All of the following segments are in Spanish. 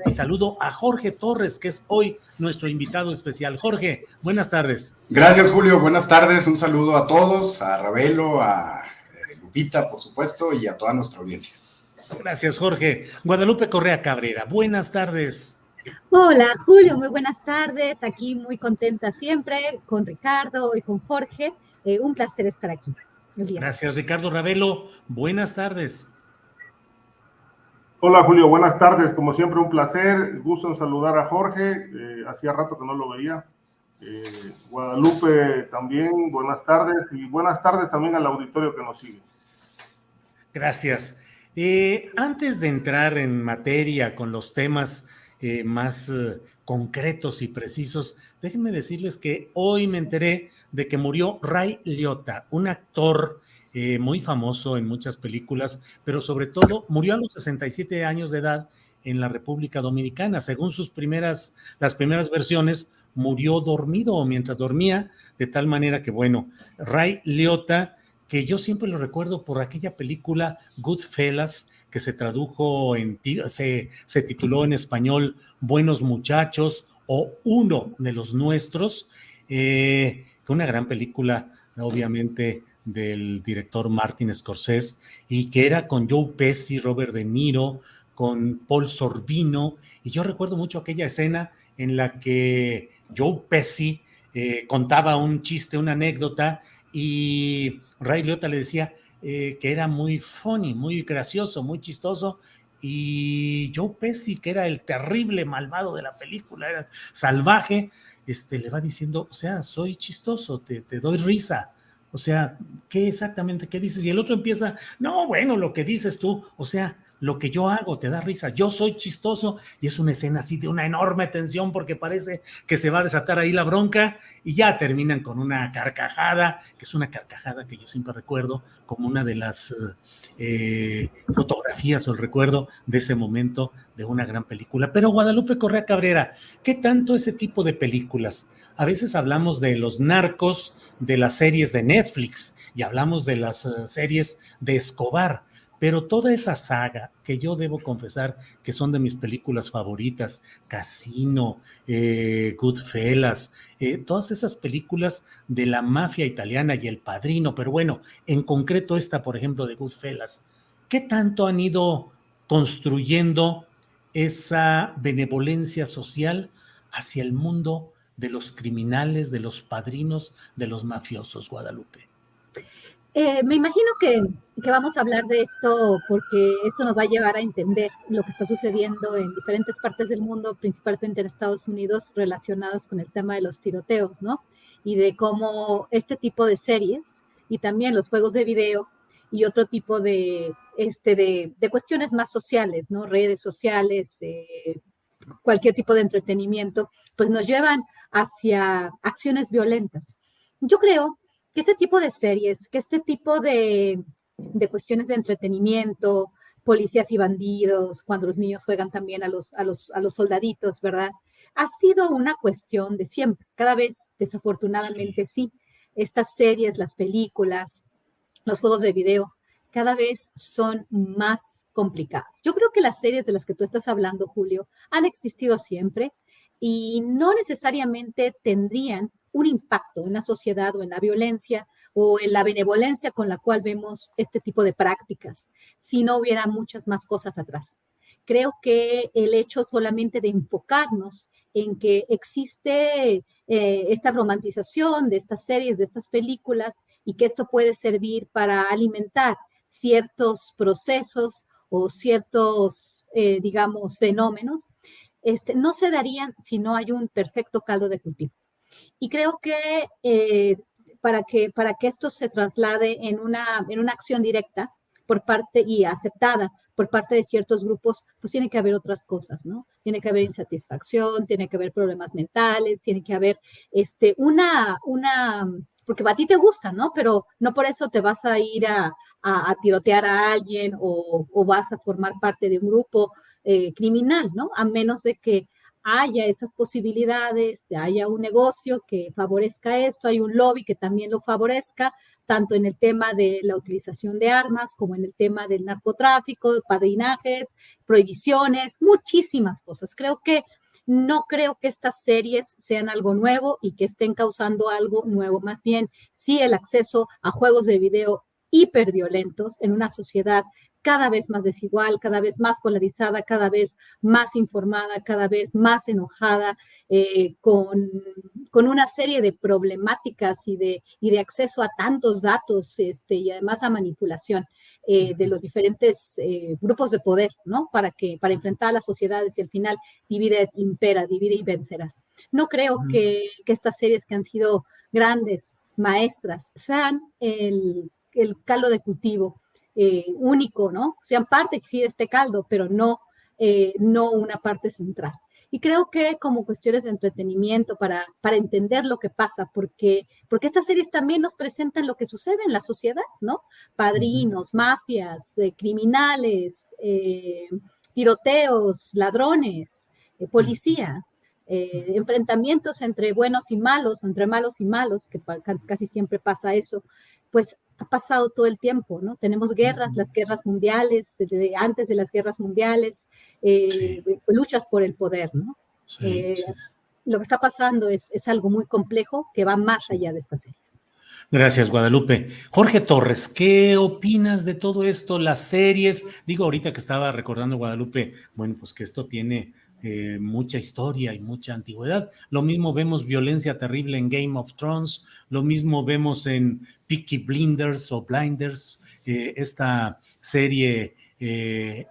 y saludo a Jorge Torres, que es hoy nuestro invitado especial. Jorge, buenas tardes. Gracias, Julio. Buenas tardes. Un saludo a todos, a Ravelo, a Lupita, por supuesto, y a toda nuestra audiencia. Gracias, Jorge. Guadalupe Correa Cabrera, buenas tardes. Hola, Julio, muy buenas tardes. Aquí muy contenta siempre con Ricardo y con Jorge. Un placer estar aquí. Gracias, Ricardo. Ravelo, buenas tardes. Hola, Julio, buenas tardes. Como siempre, un placer. Gusto en saludar a Jorge. Hacía rato que no lo veía. Guadalupe también, buenas tardes. Y buenas tardes también al auditorio que nos sigue. Gracias. Antes de entrar en materia con los temas más concretos y precisos, déjenme decirles que hoy me enteré de que murió Ray Liotta, un actor muy famoso en muchas películas, pero sobre todo murió a los 67 años de edad en la República Dominicana. Según las primeras versiones, murió dormido o mientras dormía, de tal manera que, bueno, Ray Liotta, que yo siempre lo recuerdo por aquella película Goodfellas, que se tradujo se tituló en español Buenos Muchachos o Uno de los Nuestros, fue una gran película, obviamente, del director Martin Scorsese, y que era con Joe Pesci, Robert De Niro, con Paul Sorvino, y yo recuerdo mucho aquella escena en la que Joe Pesci contaba un chiste, una anécdota, y Ray Liotta le decía que era muy funny, muy gracioso, muy chistoso, y Joe Pesci, que era el terrible malvado de la película, era salvaje, le va diciendo, o sea, soy chistoso, te doy risa, o sea, ¿qué exactamente qué dices? Y el otro empieza, no, bueno, lo que dices tú, o sea, lo que yo hago te da risa, yo soy chistoso, y es una escena así de una enorme tensión porque parece que se va a desatar ahí la bronca, y ya terminan con una carcajada, que es una carcajada que yo siempre recuerdo como una de las fotografías o el recuerdo de ese momento de una gran película. Pero Guadalupe Correa Cabrera, ¿qué tanto ese tipo de películas? A veces hablamos de los narcos, de las series de Netflix, y hablamos de las series de Escobar, pero toda esa saga, que yo debo confesar que son de mis películas favoritas, Casino, Goodfellas, todas esas películas de la mafia italiana y El Padrino, pero bueno, en concreto esta, por ejemplo, de Goodfellas, ¿qué tanto han ido construyendo esa benevolencia social hacia el mundo de los criminales, de los padrinos, de los mafiosos, Guadalupe? Me imagino que vamos a hablar de esto porque esto nos va a llevar a entender lo que está sucediendo en diferentes partes del mundo, principalmente en Estados Unidos, relacionados con el tema de los tiroteos, ¿no? Y de cómo este tipo de series y también los juegos de video y otro tipo de cuestiones más sociales, ¿no? Redes sociales, cualquier tipo de entretenimiento, pues nos llevan hacia acciones violentas. Yo creo que este tipo de series, que este tipo de cuestiones de entretenimiento, policías y bandidos, cuando los niños juegan también a los soldaditos, ¿verdad? Ha sido una cuestión de siempre. Cada vez, desafortunadamente, sí, estas series, las películas, los juegos de video, cada vez son más complicadas. Yo creo que las series de las que tú estás hablando, Julio, han existido siempre y no necesariamente tendrían un impacto en la sociedad o en la violencia o en la benevolencia con la cual vemos este tipo de prácticas, si no hubiera muchas más cosas atrás. Creo que el hecho solamente de enfocarnos en que existe esta romantización de estas series, de estas películas, y que esto puede servir para alimentar ciertos procesos o ciertos, digamos, fenómenos, no se darían si no hay un perfecto caldo de cultivo. Y creo que para que esto se traslade en una acción directa por parte y aceptada por parte de ciertos grupos, pues tiene que haber otras cosas, ¿no? Tiene que haber insatisfacción, tiene que haber problemas mentales, tiene que haber porque a ti te gusta, ¿no? Pero no por eso te vas a ir a tirotear a alguien o vas a formar parte de un grupo criminal, ¿no? A menos de que haya esas posibilidades, haya un negocio que favorezca esto, hay un lobby que también lo favorezca, tanto en el tema de la utilización de armas como en el tema del narcotráfico, padrinajes, prohibiciones, muchísimas cosas. No creo que estas series sean algo nuevo y que estén causando algo nuevo. Más bien, sí el acceso a juegos de video hiperviolentos en una sociedad cada vez más desigual, cada vez más polarizada, cada vez más informada, cada vez más enojada, con una serie de problemáticas y de acceso a tantos datos y además a manipulación de los diferentes grupos de poder, ¿no? Para enfrentar a las sociedades y al final divide, impera, divide y vencerás. No creo que estas series que han sido grandes maestras sean el caldo de cultivo único, ¿no? Sean parte sí de este caldo, pero no una parte central. Y creo que como cuestiones de entretenimiento para entender lo que pasa, porque estas series también nos presentan lo que sucede en la sociedad, ¿no? Padrinos, mafias, criminales, tiroteos, ladrones, policías, enfrentamientos entre buenos y malos, entre malos y malos, que casi siempre pasa eso, pues ha pasado todo el tiempo, ¿no? Tenemos guerras, las guerras mundiales, antes de las guerras mundiales, luchas por el poder, ¿no? Sí. Lo que está pasando es algo muy complejo que va más allá de estas series. Gracias, Guadalupe. Jorge Torres, ¿qué opinas de todo esto? Las series, digo ahorita que estaba recordando, Guadalupe, bueno, pues que esto tiene mucha historia y mucha antigüedad. Lo mismo vemos violencia terrible en Game of Thrones, lo mismo vemos en Peaky Blinders o Blinders, esta serie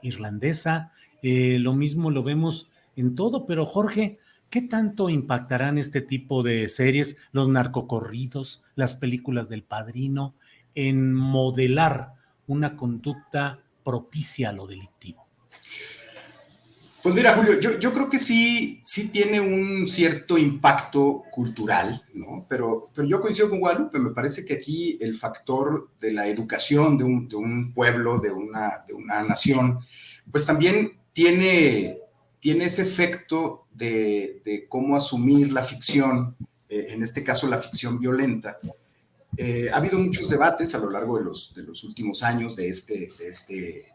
irlandesa, lo mismo lo vemos en todo, pero Jorge, ¿qué tanto impactarán este tipo de series, los narcocorridos, las películas del Padrino, en modelar una conducta propicia a lo delictivo? Pues mira, Julio, yo creo que sí tiene un cierto impacto cultural, ¿no? Pero yo coincido con Guadalupe, me parece que aquí el factor de la educación de un pueblo, de una nación, pues también tiene ese efecto de cómo asumir la ficción, en este caso la ficción violenta. Ha habido muchos debates a lo largo de los últimos años de este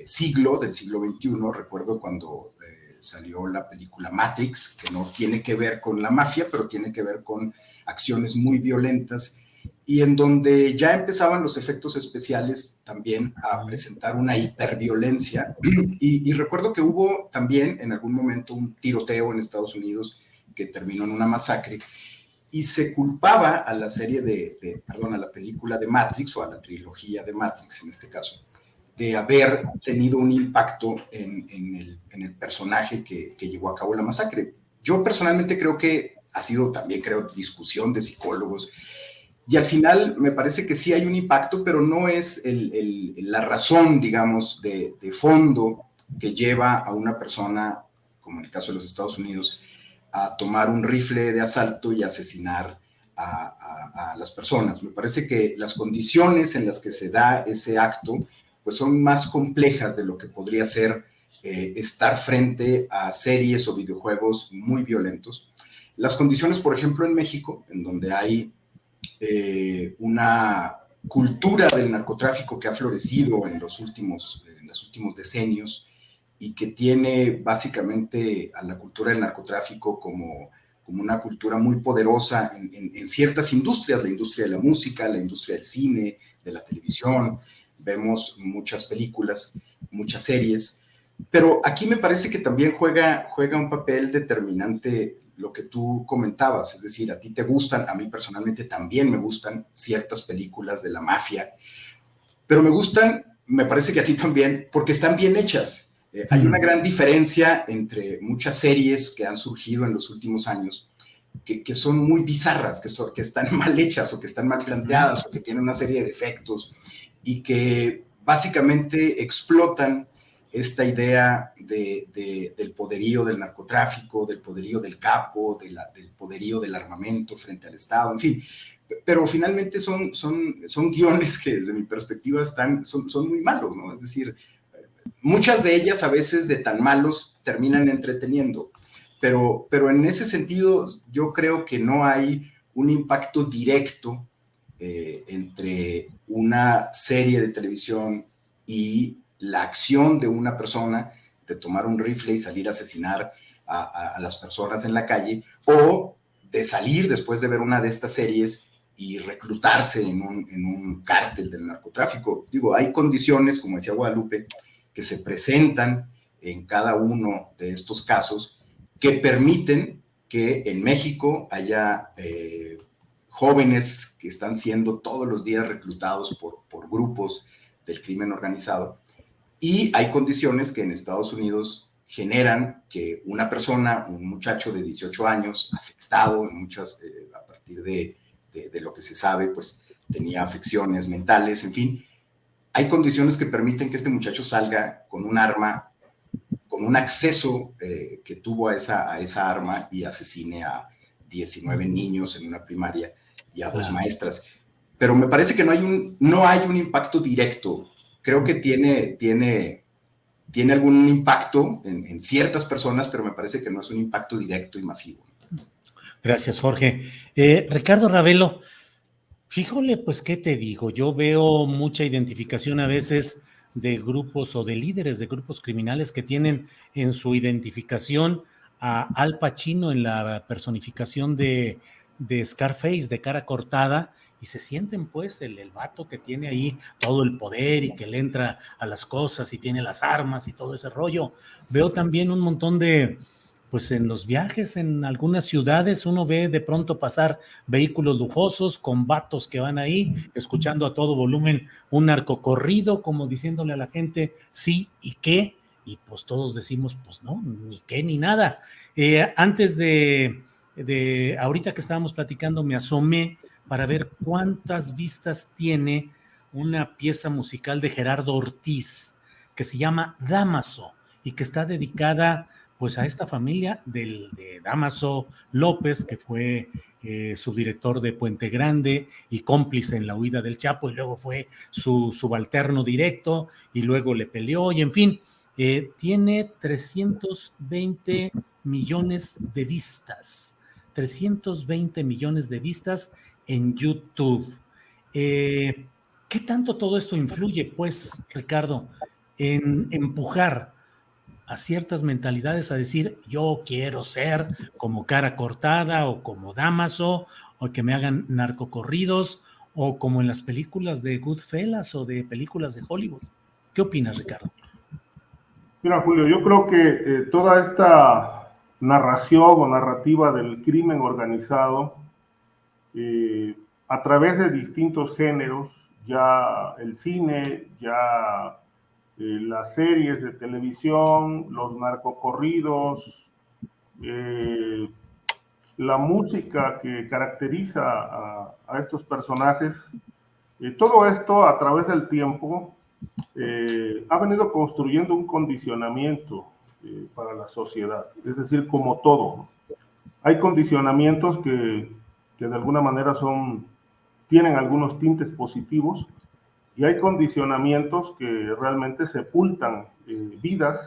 siglo, del siglo XXI. Recuerdo cuando salió la película Matrix, que no tiene que ver con la mafia, pero tiene que ver con acciones muy violentas, y en donde ya empezaban los efectos especiales también a presentar una hiperviolencia. Y recuerdo que hubo también en algún momento un tiroteo en Estados Unidos que terminó en una masacre, y se culpaba a la a la película de Matrix, o a la trilogía de Matrix en este caso, de haber tenido un impacto en el personaje que llevó a cabo la masacre. Yo personalmente creo que ha sido también, discusión de psicólogos, y al final me parece que sí hay un impacto, pero no es la razón, digamos, de fondo que lleva a una persona, como en el caso de los Estados Unidos, a tomar un rifle de asalto y asesinar a las personas. Me parece que las condiciones en las que se da ese acto pues son más complejas de lo que podría ser estar frente a series o videojuegos muy violentos. Las condiciones, por ejemplo, en México, en donde hay una cultura del narcotráfico que ha florecido en los últimos decenios, y que tiene básicamente a la cultura del narcotráfico como una cultura muy poderosa en ciertas industrias, la industria de la música, la industria del cine, de la televisión. Vemos muchas películas, muchas series, pero aquí me parece que también juega un papel determinante lo que tú comentabas, es decir, a ti te gustan, a mí personalmente también me gustan ciertas películas de la mafia, pero me parece que a ti también, porque están bien hechas. Hay una gran diferencia entre muchas series que han surgido en los últimos años, que son muy bizarras, que están mal hechas o que están mal planteadas o que tienen una serie de defectos, y que básicamente explotan esta idea del poderío del narcotráfico, del poderío del capo, del poderío del armamento frente al Estado, en fin. Pero finalmente son guiones que desde mi perspectiva son muy malos, ¿no? Es decir, muchas de ellas a veces de tan malos terminan entreteniendo, pero en ese sentido yo creo que no hay un impacto directo entre una serie de televisión y la acción de una persona de tomar un rifle y salir a asesinar a las personas en la calle, o de salir después de ver una de estas series y reclutarse en un cártel del narcotráfico. Digo, hay condiciones, como decía Guadalupe, que se presentan en cada uno de estos casos que permiten que en México haya jóvenes que están siendo todos los días reclutados por grupos del crimen organizado, y hay condiciones que en Estados Unidos generan que una persona, un muchacho de 18 años, afectado en muchas, a partir de lo que se sabe, pues tenía afecciones mentales, en fin, hay condiciones que permiten que este muchacho salga con un arma, con un acceso que tuvo a esa arma, y asesine a 19 niños en una primaria y a 2 maestras. Pero me parece que no hay un impacto directo. Creo que tiene algún impacto en ciertas personas, pero me parece que no es un impacto directo y masivo. Gracias, Jorge. Ricardo Ravelo, fíjole, pues, ¿qué te digo? Yo veo mucha identificación a veces de grupos o de líderes de grupos criminales que tienen en su identificación a Al Pacino en la personificación de Scarface, de Cara Cortada, y se sienten pues el vato que tiene ahí todo el poder y que le entra a las cosas y tiene las armas y todo ese rollo. Veo también un montón de, pues en los viajes en algunas ciudades uno ve de pronto pasar vehículos lujosos con vatos que van ahí escuchando a todo volumen un narcocorrido, como diciéndole a la gente sí y qué, y pues todos decimos pues no, ni qué ni nada. Antes de ahorita que estábamos platicando me asomé para ver cuántas vistas tiene una pieza musical de Gerardo Ortiz que se llama Dámaso y que está dedicada pues a esta familia de Dámaso López, que fue subdirector de Puente Grande y cómplice en la huida del Chapo, y luego fue su subalterno directo y luego le peleó, y en fin, tiene 320 millones de vistas, 320 millones de vistas en YouTube. ¿Qué tanto todo esto influye, pues, Ricardo, en empujar a ciertas mentalidades a decir, yo quiero ser como Cara Cortada o como Dámaso, o que me hagan narcocorridos, o como en las películas de Goodfellas o de películas de Hollywood? ¿Qué opinas, Ricardo? Mira, Julio, yo creo que toda esta narración o narrativa del crimen organizado, a través de distintos géneros, ya el cine, ya las series de televisión, los narcocorridos, la música que caracteriza a estos personajes, todo esto a través del tiempo ha venido construyendo un condicionamiento para la sociedad, es decir, como todo, ¿no? Hay condicionamientos que de alguna manera tienen algunos tintes positivos, y hay condicionamientos que realmente sepultan vidas,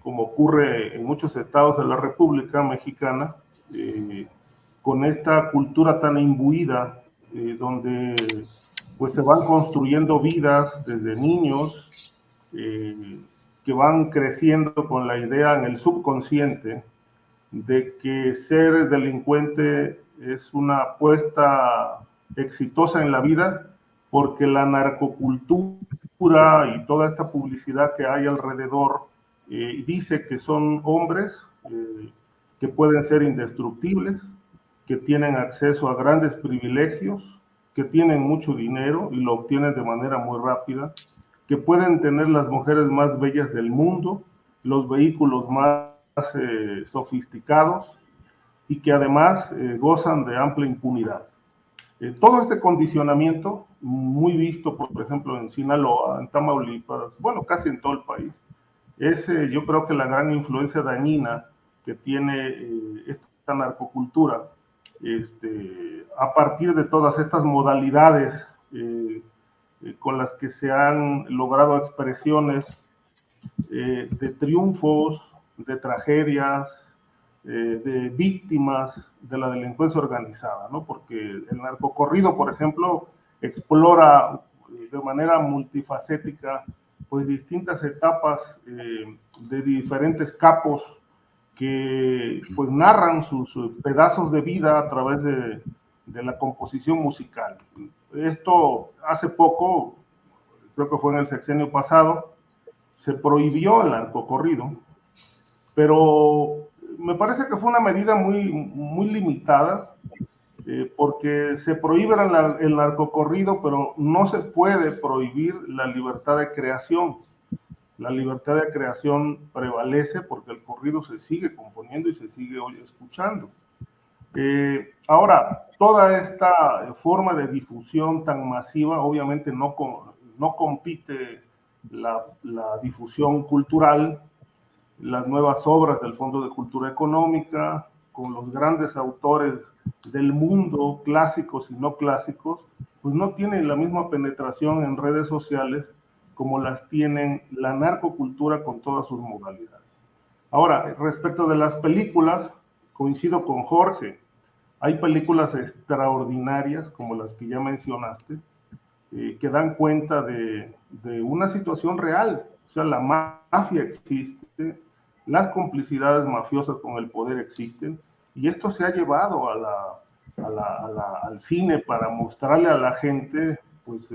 como ocurre en muchos estados de la República Mexicana, con esta cultura tan imbuida, donde pues se van construyendo vidas desde niños, que van creciendo con la idea en el subconsciente de que ser delincuente es una apuesta exitosa en la vida, porque la narcocultura y toda esta publicidad que hay alrededor dice que son hombres que pueden ser indestructibles, que tienen acceso a grandes privilegios, que tienen mucho dinero y lo obtienen de manera muy rápida, que pueden tener las mujeres más bellas del mundo, los vehículos más sofisticados, y que además gozan de amplia impunidad. Todo este condicionamiento, muy visto, por ejemplo, en Sinaloa, en Tamaulipas, bueno, casi en todo el país, es yo creo que la gran influencia dañina que tiene esta narcocultura, a partir de todas estas modalidades con las que se han logrado expresiones de triunfos, de tragedias, de víctimas de la delincuencia organizada, ¿no? Porque el narcocorrido, por ejemplo, explora de manera multifacética pues distintas etapas de diferentes capos que pues narran sus pedazos de vida a través de la composición musical. Esto hace poco, creo que fue en el sexenio pasado, se prohibió el narcocorrido, pero me parece que fue una medida muy limitada, porque se prohíbe el narcocorrido, pero no se puede prohibir la libertad de creación. La libertad de creación prevalece porque el corrido se sigue componiendo y se sigue hoy escuchando. Ahora, toda esta forma de difusión tan masiva obviamente no compite la difusión cultural, las nuevas obras del Fondo de Cultura Económica, con los grandes autores del mundo, clásicos y no clásicos, pues no tienen la misma penetración en redes sociales como las tienen la narcocultura con todas sus modalidades. Ahora, respecto de las películas, coincido con Jorge, hay películas extraordinarias, como las que ya mencionaste, que dan cuenta de una situación real. O sea, la mafia existe, las complicidades mafiosas con el poder existen, y esto se ha llevado al cine para mostrarle a la gente pues,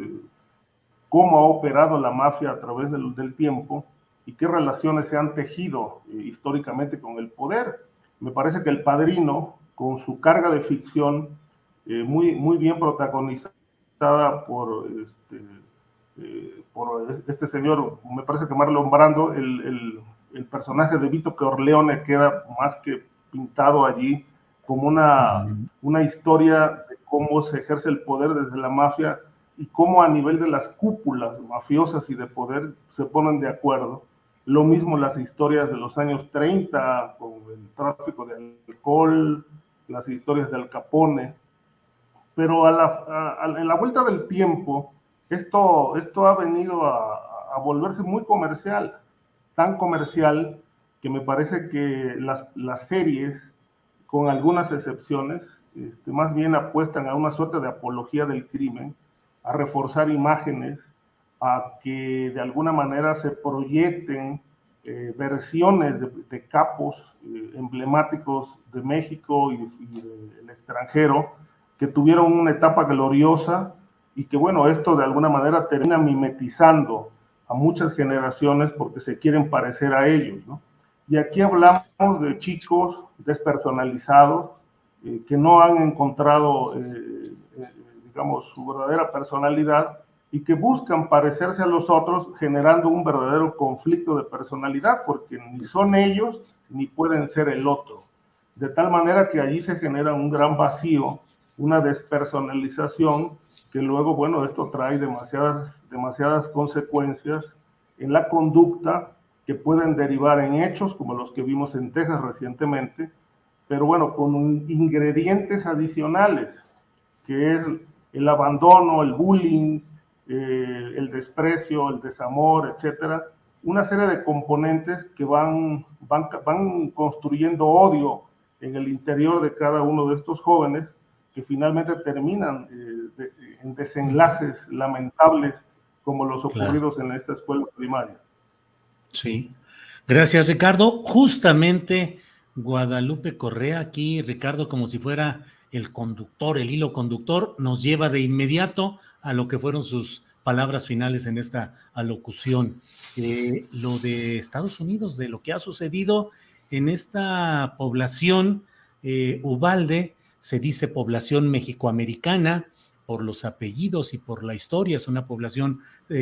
cómo ha operado la mafia a través del tiempo y qué relaciones se han tejido históricamente con el poder. Me parece que El Padrino, con su carga de ficción muy bien protagonizada por este señor, me parece que Marlon Brando, el personaje de Vito Corleone queda más que pintado allí como una historia de cómo se ejerce el poder desde la mafia y cómo a nivel de las cúpulas mafiosas y de poder se ponen de acuerdo. Lo mismo las historias de los años 30, con el tráfico de alcohol, las historias de Al Capone. Pero en la vuelta del tiempo, esto ha venido a volverse muy comercial, tan comercial que me parece que las series, con algunas excepciones, más bien apuestan a una suerte de apología del crimen, a reforzar imágenes, a que de alguna manera se proyecten versiones de capos emblemáticos de México y del extranjero que tuvieron una etapa gloriosa y que, bueno, esto de alguna manera termina mimetizando a muchas generaciones porque se quieren parecer a ellos, ¿no? Y aquí hablamos de chicos despersonalizados que no han encontrado, digamos, su verdadera personalidad y que buscan parecerse a los otros generando un verdadero conflicto de personalidad porque ni son ellos ni pueden ser el otro. De tal manera que allí se genera un gran vacío, una despersonalización que luego, bueno, esto trae demasiadas consecuencias en la conducta que pueden derivar en hechos como los que vimos en Texas recientemente, pero bueno, con ingredientes adicionales, que es el abandono, el bullying, el desprecio, el desamor, etcétera, una serie de componentes que van construyendo odio en el interior de cada uno de estos jóvenes que finalmente terminan en desenlaces lamentables como los ocurridos en esta escuela primaria. Sí, gracias Ricardo. Justamente Guadalupe Correa aquí, Ricardo, como si fuera el conductor, el hilo conductor, nos lleva de inmediato a lo que fueron sus palabras finales en esta alocución. Lo de Estados Unidos, de lo que ha sucedido en esta población, Uvalde, se dice población mexicoamericana, por los apellidos y por la historia, es una población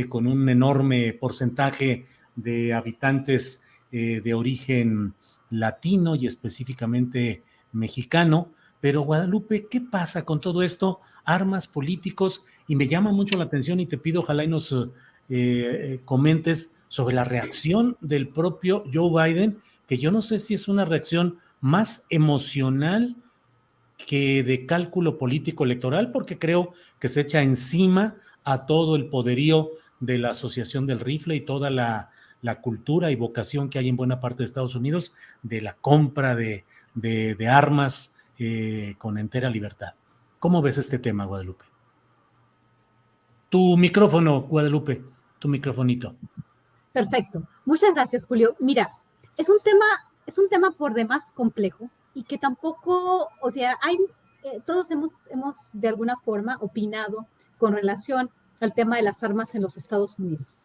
con un enorme porcentaje de habitantes de origen latino y específicamente mexicano. Pero Guadalupe, ¿qué pasa con todo esto? Armas, políticos, y me llama mucho la atención y te pido ojalá y nos comentes sobre la reacción del propio Joe Biden, que yo no sé si es una reacción más emocional que de cálculo político electoral, porque creo que se echa encima a todo el poderío de la Asociación del Rifle y toda la la cultura y vocación que hay en buena parte de Estados Unidos de la compra de armas con entera libertad. ¿Cómo ves este tema, Guadalupe? Tu micrófono, Guadalupe, tu microfonito. Perfecto. Muchas gracias, Julio. Mira, es un tema por demás complejo y que tampoco, o sea, todos hemos de alguna forma opinado con relación al tema de las armas en los Estados Unidos.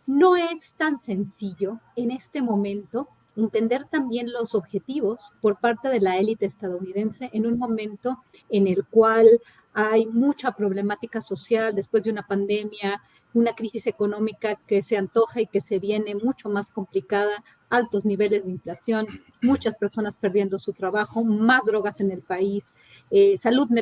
No es tan sencillo en este momento entender también los objetivos por parte de la élite estadounidense en un momento en el cual hay mucha problemática social después de una pandemia, una crisis económica que se antoja y que se viene mucho más complicada, altos niveles de inflación, muchas personas perdiendo su trabajo, más drogas en el país,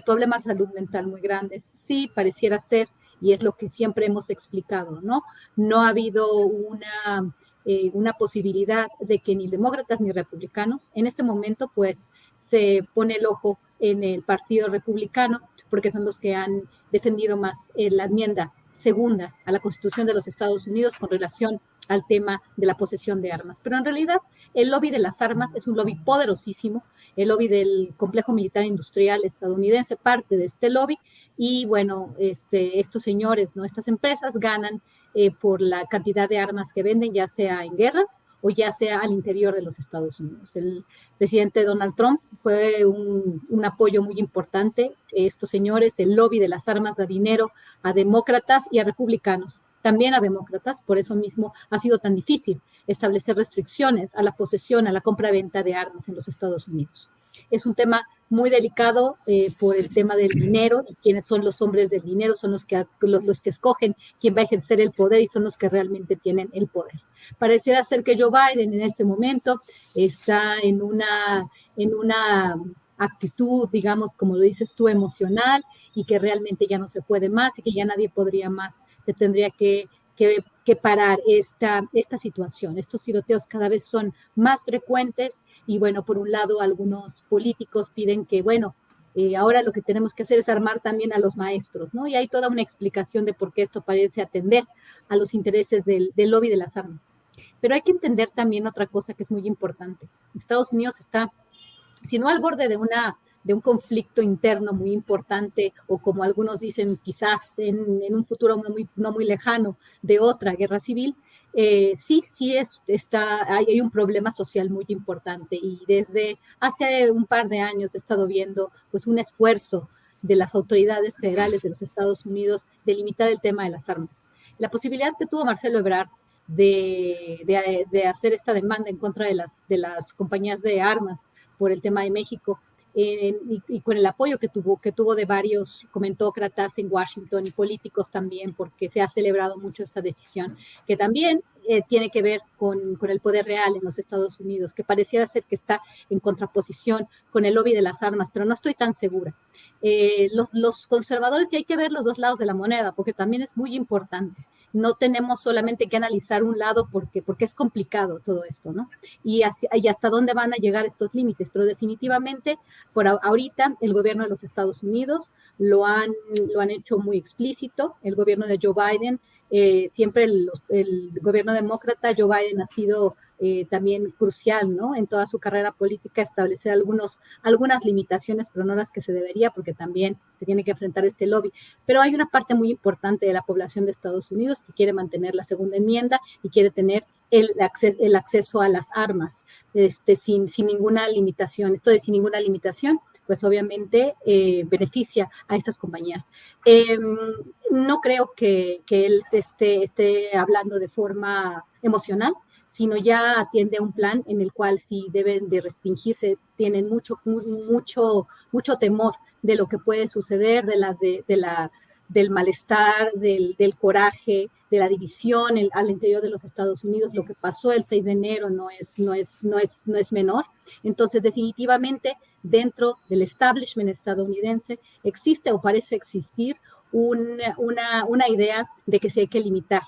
problemas de salud mental muy grandes. Sí, pareciera ser, y es lo que siempre hemos explicado, ¿no? No ha habido una posibilidad de que ni demócratas ni republicanos, en este momento, pues, se pone el ojo en el Partido Republicano, porque son los que han defendido más la enmienda segunda a la Constitución de los Estados Unidos con relación al tema de la posesión de armas. Pero en realidad el lobby de las armas es un lobby poderosísimo, el lobby del complejo militar industrial estadounidense parte de este lobby y bueno, estos señores, ¿no? Estas empresas ganan por la cantidad de armas que venden, ya sea en guerras o ya sea al interior de los Estados Unidos. El presidente Donald Trump fue un apoyo muy importante. Estos señores, el lobby de las armas da dinero a demócratas y a republicanos, también a demócratas, por eso mismo ha sido tan difícil establecer restricciones a la posesión, a la compra-venta de armas en los Estados Unidos. Es un tema muy delicado por el tema del dinero, y quienes son los hombres del dinero son los que escogen quién va a ejercer el poder y son los que realmente tienen el poder. Pareciera ser que Joe Biden en este momento está en una actitud, digamos, como lo dices tú, emocional, y que realmente ya no se puede más y que ya nadie podría más, que tendría que parar esta situación. Estos tiroteos cada vez son más frecuentes y bueno, por un lado algunos políticos piden que, bueno, ahora lo que tenemos que hacer es armar también a los maestros, ¿no? Y hay toda una explicación de por qué esto parece atender a los intereses del lobby de las armas. Pero hay que entender también otra cosa que es muy importante. Estados Unidos está, si no al borde de un conflicto interno muy importante, o como algunos dicen, quizás en un futuro no muy lejano, de otra guerra civil, hay un problema social muy importante y desde hace un par de años he estado viendo pues un esfuerzo de las autoridades federales de los Estados Unidos de limitar el tema de las armas. La posibilidad que tuvo Marcelo Ebrard de hacer esta demanda en contra de las compañías de armas por el tema de México, y con el apoyo que tuvo de varios comentócratas en Washington y políticos también, porque se ha celebrado mucho esta decisión, que también tiene que ver con el poder real en los Estados Unidos, que pareciera ser que está en contraposición con el lobby de las armas, pero no estoy tan segura. Los conservadores, y hay que ver los dos lados de la moneda, porque también es muy importante. No tenemos solamente que analizar un lado porque es complicado todo esto, ¿no? Y hasta dónde van a llegar estos límites, pero definitivamente por ahorita el gobierno de los Estados Unidos lo han hecho muy explícito. El gobierno de Joe Biden, siempre el gobierno demócrata, Joe Biden ha sido también crucial, ¿no? En toda su carrera política, establecer algunas limitaciones, pero no las que se debería, porque también se tiene que enfrentar este lobby. Pero hay una parte muy importante de la población de Estados Unidos que quiere mantener la segunda enmienda y quiere tener el acceso a las armas sin ninguna limitación. Esto de sin ninguna limitación, pues obviamente beneficia a estas compañías. No creo que él se esté hablando de forma emocional, sino ya atiende a un plan en el cual si deben de restringirse, tienen mucho temor de lo que puede suceder, del malestar, del coraje, de la división al interior de los Estados Unidos. Lo que pasó el 6 de enero no es menor. Entonces, definitivamente, dentro del establishment estadounidense existe o parece existir una idea de que sí hay que limitar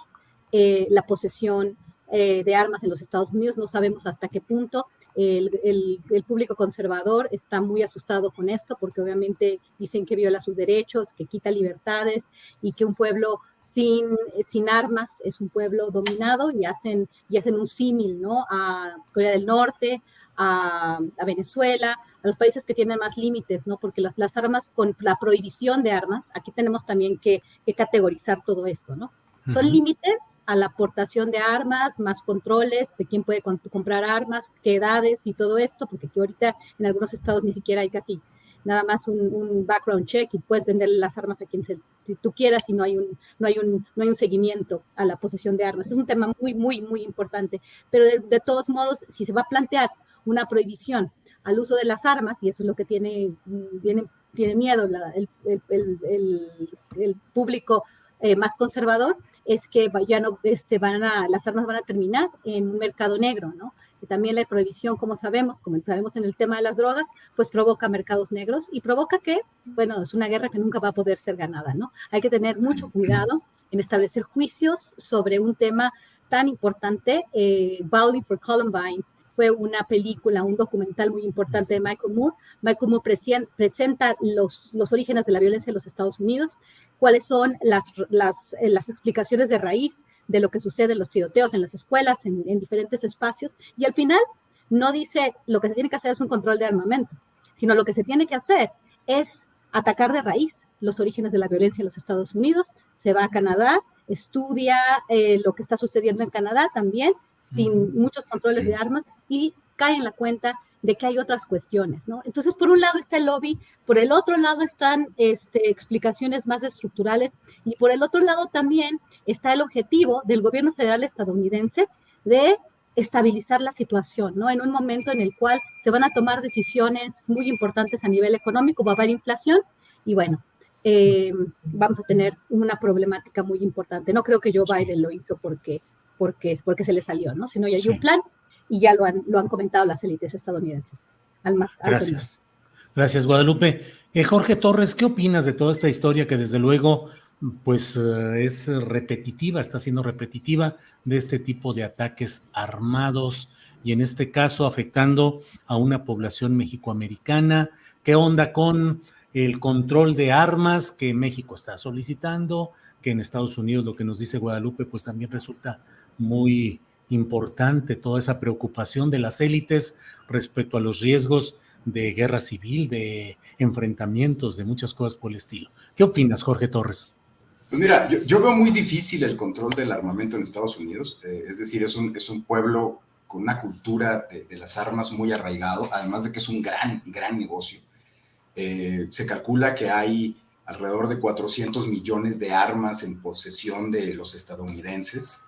la posesión de armas en los Estados Unidos. No sabemos hasta qué punto. El público conservador está muy asustado con esto porque obviamente dicen que viola sus derechos, que quita libertades y que un pueblo sin armas, es un pueblo dominado y hacen un símil, ¿no? A Corea del Norte, a Venezuela, a los países que tienen más límites, ¿no? Porque las armas, con la prohibición de armas, aquí tenemos también que categorizar todo esto, ¿no? Son límites a la aportación de armas, más controles de quién puede comprar armas, qué edades y todo esto, porque aquí ahorita en algunos estados ni siquiera hay casi nada más un background check y puedes vender las armas a quien si tú quieras y no hay un seguimiento a la posesión de armas. Es un tema muy, muy, muy importante, pero de todos modos, si se va a plantear una prohibición al uso de las armas, y eso es lo que tiene miedo el público más conservador, es que ya no, las armas van a terminar en un mercado negro, ¿no? Y también la prohibición, como sabemos en el tema de las drogas, pues provoca mercados negros y provoca que, bueno, es una guerra que nunca va a poder ser ganada, ¿no? Hay que tener mucho cuidado en establecer juicios sobre un tema tan importante. Bowling for Columbine fue una película, un documental muy importante de Michael Moore. Michael Moore presenta los orígenes de la violencia en los Estados Unidos, cuáles son las explicaciones de raíz de lo que sucede en los tiroteos en las escuelas, en diferentes espacios, y al final no dice lo que se tiene que hacer es un control de armamento, sino lo que se tiene que hacer es atacar de raíz los orígenes de la violencia en los Estados Unidos. Se va a Canadá, estudia lo que está sucediendo en Canadá también, sin muchos controles de armas, y cae en la cuenta de que hay otras cuestiones, ¿no? Entonces, por un lado está el lobby, por el otro lado están explicaciones más estructurales, y por el otro lado también está el objetivo del gobierno federal estadounidense de estabilizar la situación, ¿no? En un momento en el cual se van a tomar decisiones muy importantes a nivel económico, va a haber inflación, y bueno, vamos a tener una problemática muy importante. No creo que Joe Biden lo hizo porque se le salió, ¿no? Sino ya hay un plan, y ya lo han comentado las élites estadounidenses. Gracias. Gracias, Guadalupe. Jorge Torres, ¿qué opinas de toda esta historia que desde luego pues es repetitiva, está siendo repetitiva, de este tipo de ataques armados y en este caso afectando a una población mexicoamericana? ¿Qué onda con el control de armas que México está solicitando? Que en Estados Unidos, lo que nos dice Guadalupe, pues también resulta muy importante toda esa preocupación de las élites respecto a los riesgos de guerra civil, de enfrentamientos, de muchas cosas por el estilo. ¿Qué opinas, Jorge Torres? Pues mira, yo veo muy difícil el control del armamento en Estados Unidos, es decir, es un pueblo con una cultura de las armas muy arraigado, además de que es un gran negocio. Se calcula que hay alrededor de 400 millones de armas en posesión de los estadounidenses.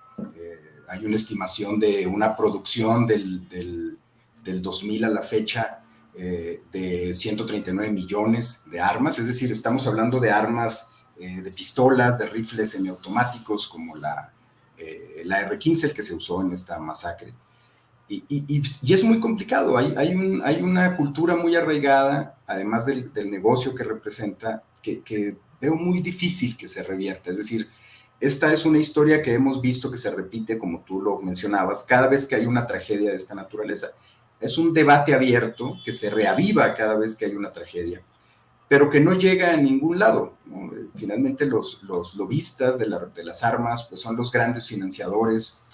Hay una estimación de una producción del 2000 a la fecha de 139 millones de armas, es decir, estamos hablando de armas, de pistolas, de rifles semiautomáticos como la R-15, el que se usó en esta masacre. Y es muy complicado, hay una cultura muy arraigada, además del negocio que representa, que veo muy difícil que se revierta. Es decir, esta es una historia que hemos visto que se repite, como tú lo mencionabas, cada vez que hay una tragedia de esta naturaleza. Es un debate abierto que se reaviva cada vez que hay una tragedia, pero que no llega a ningún lado, ¿no? Finalmente los lobistas de las armas pues son los grandes financiadores,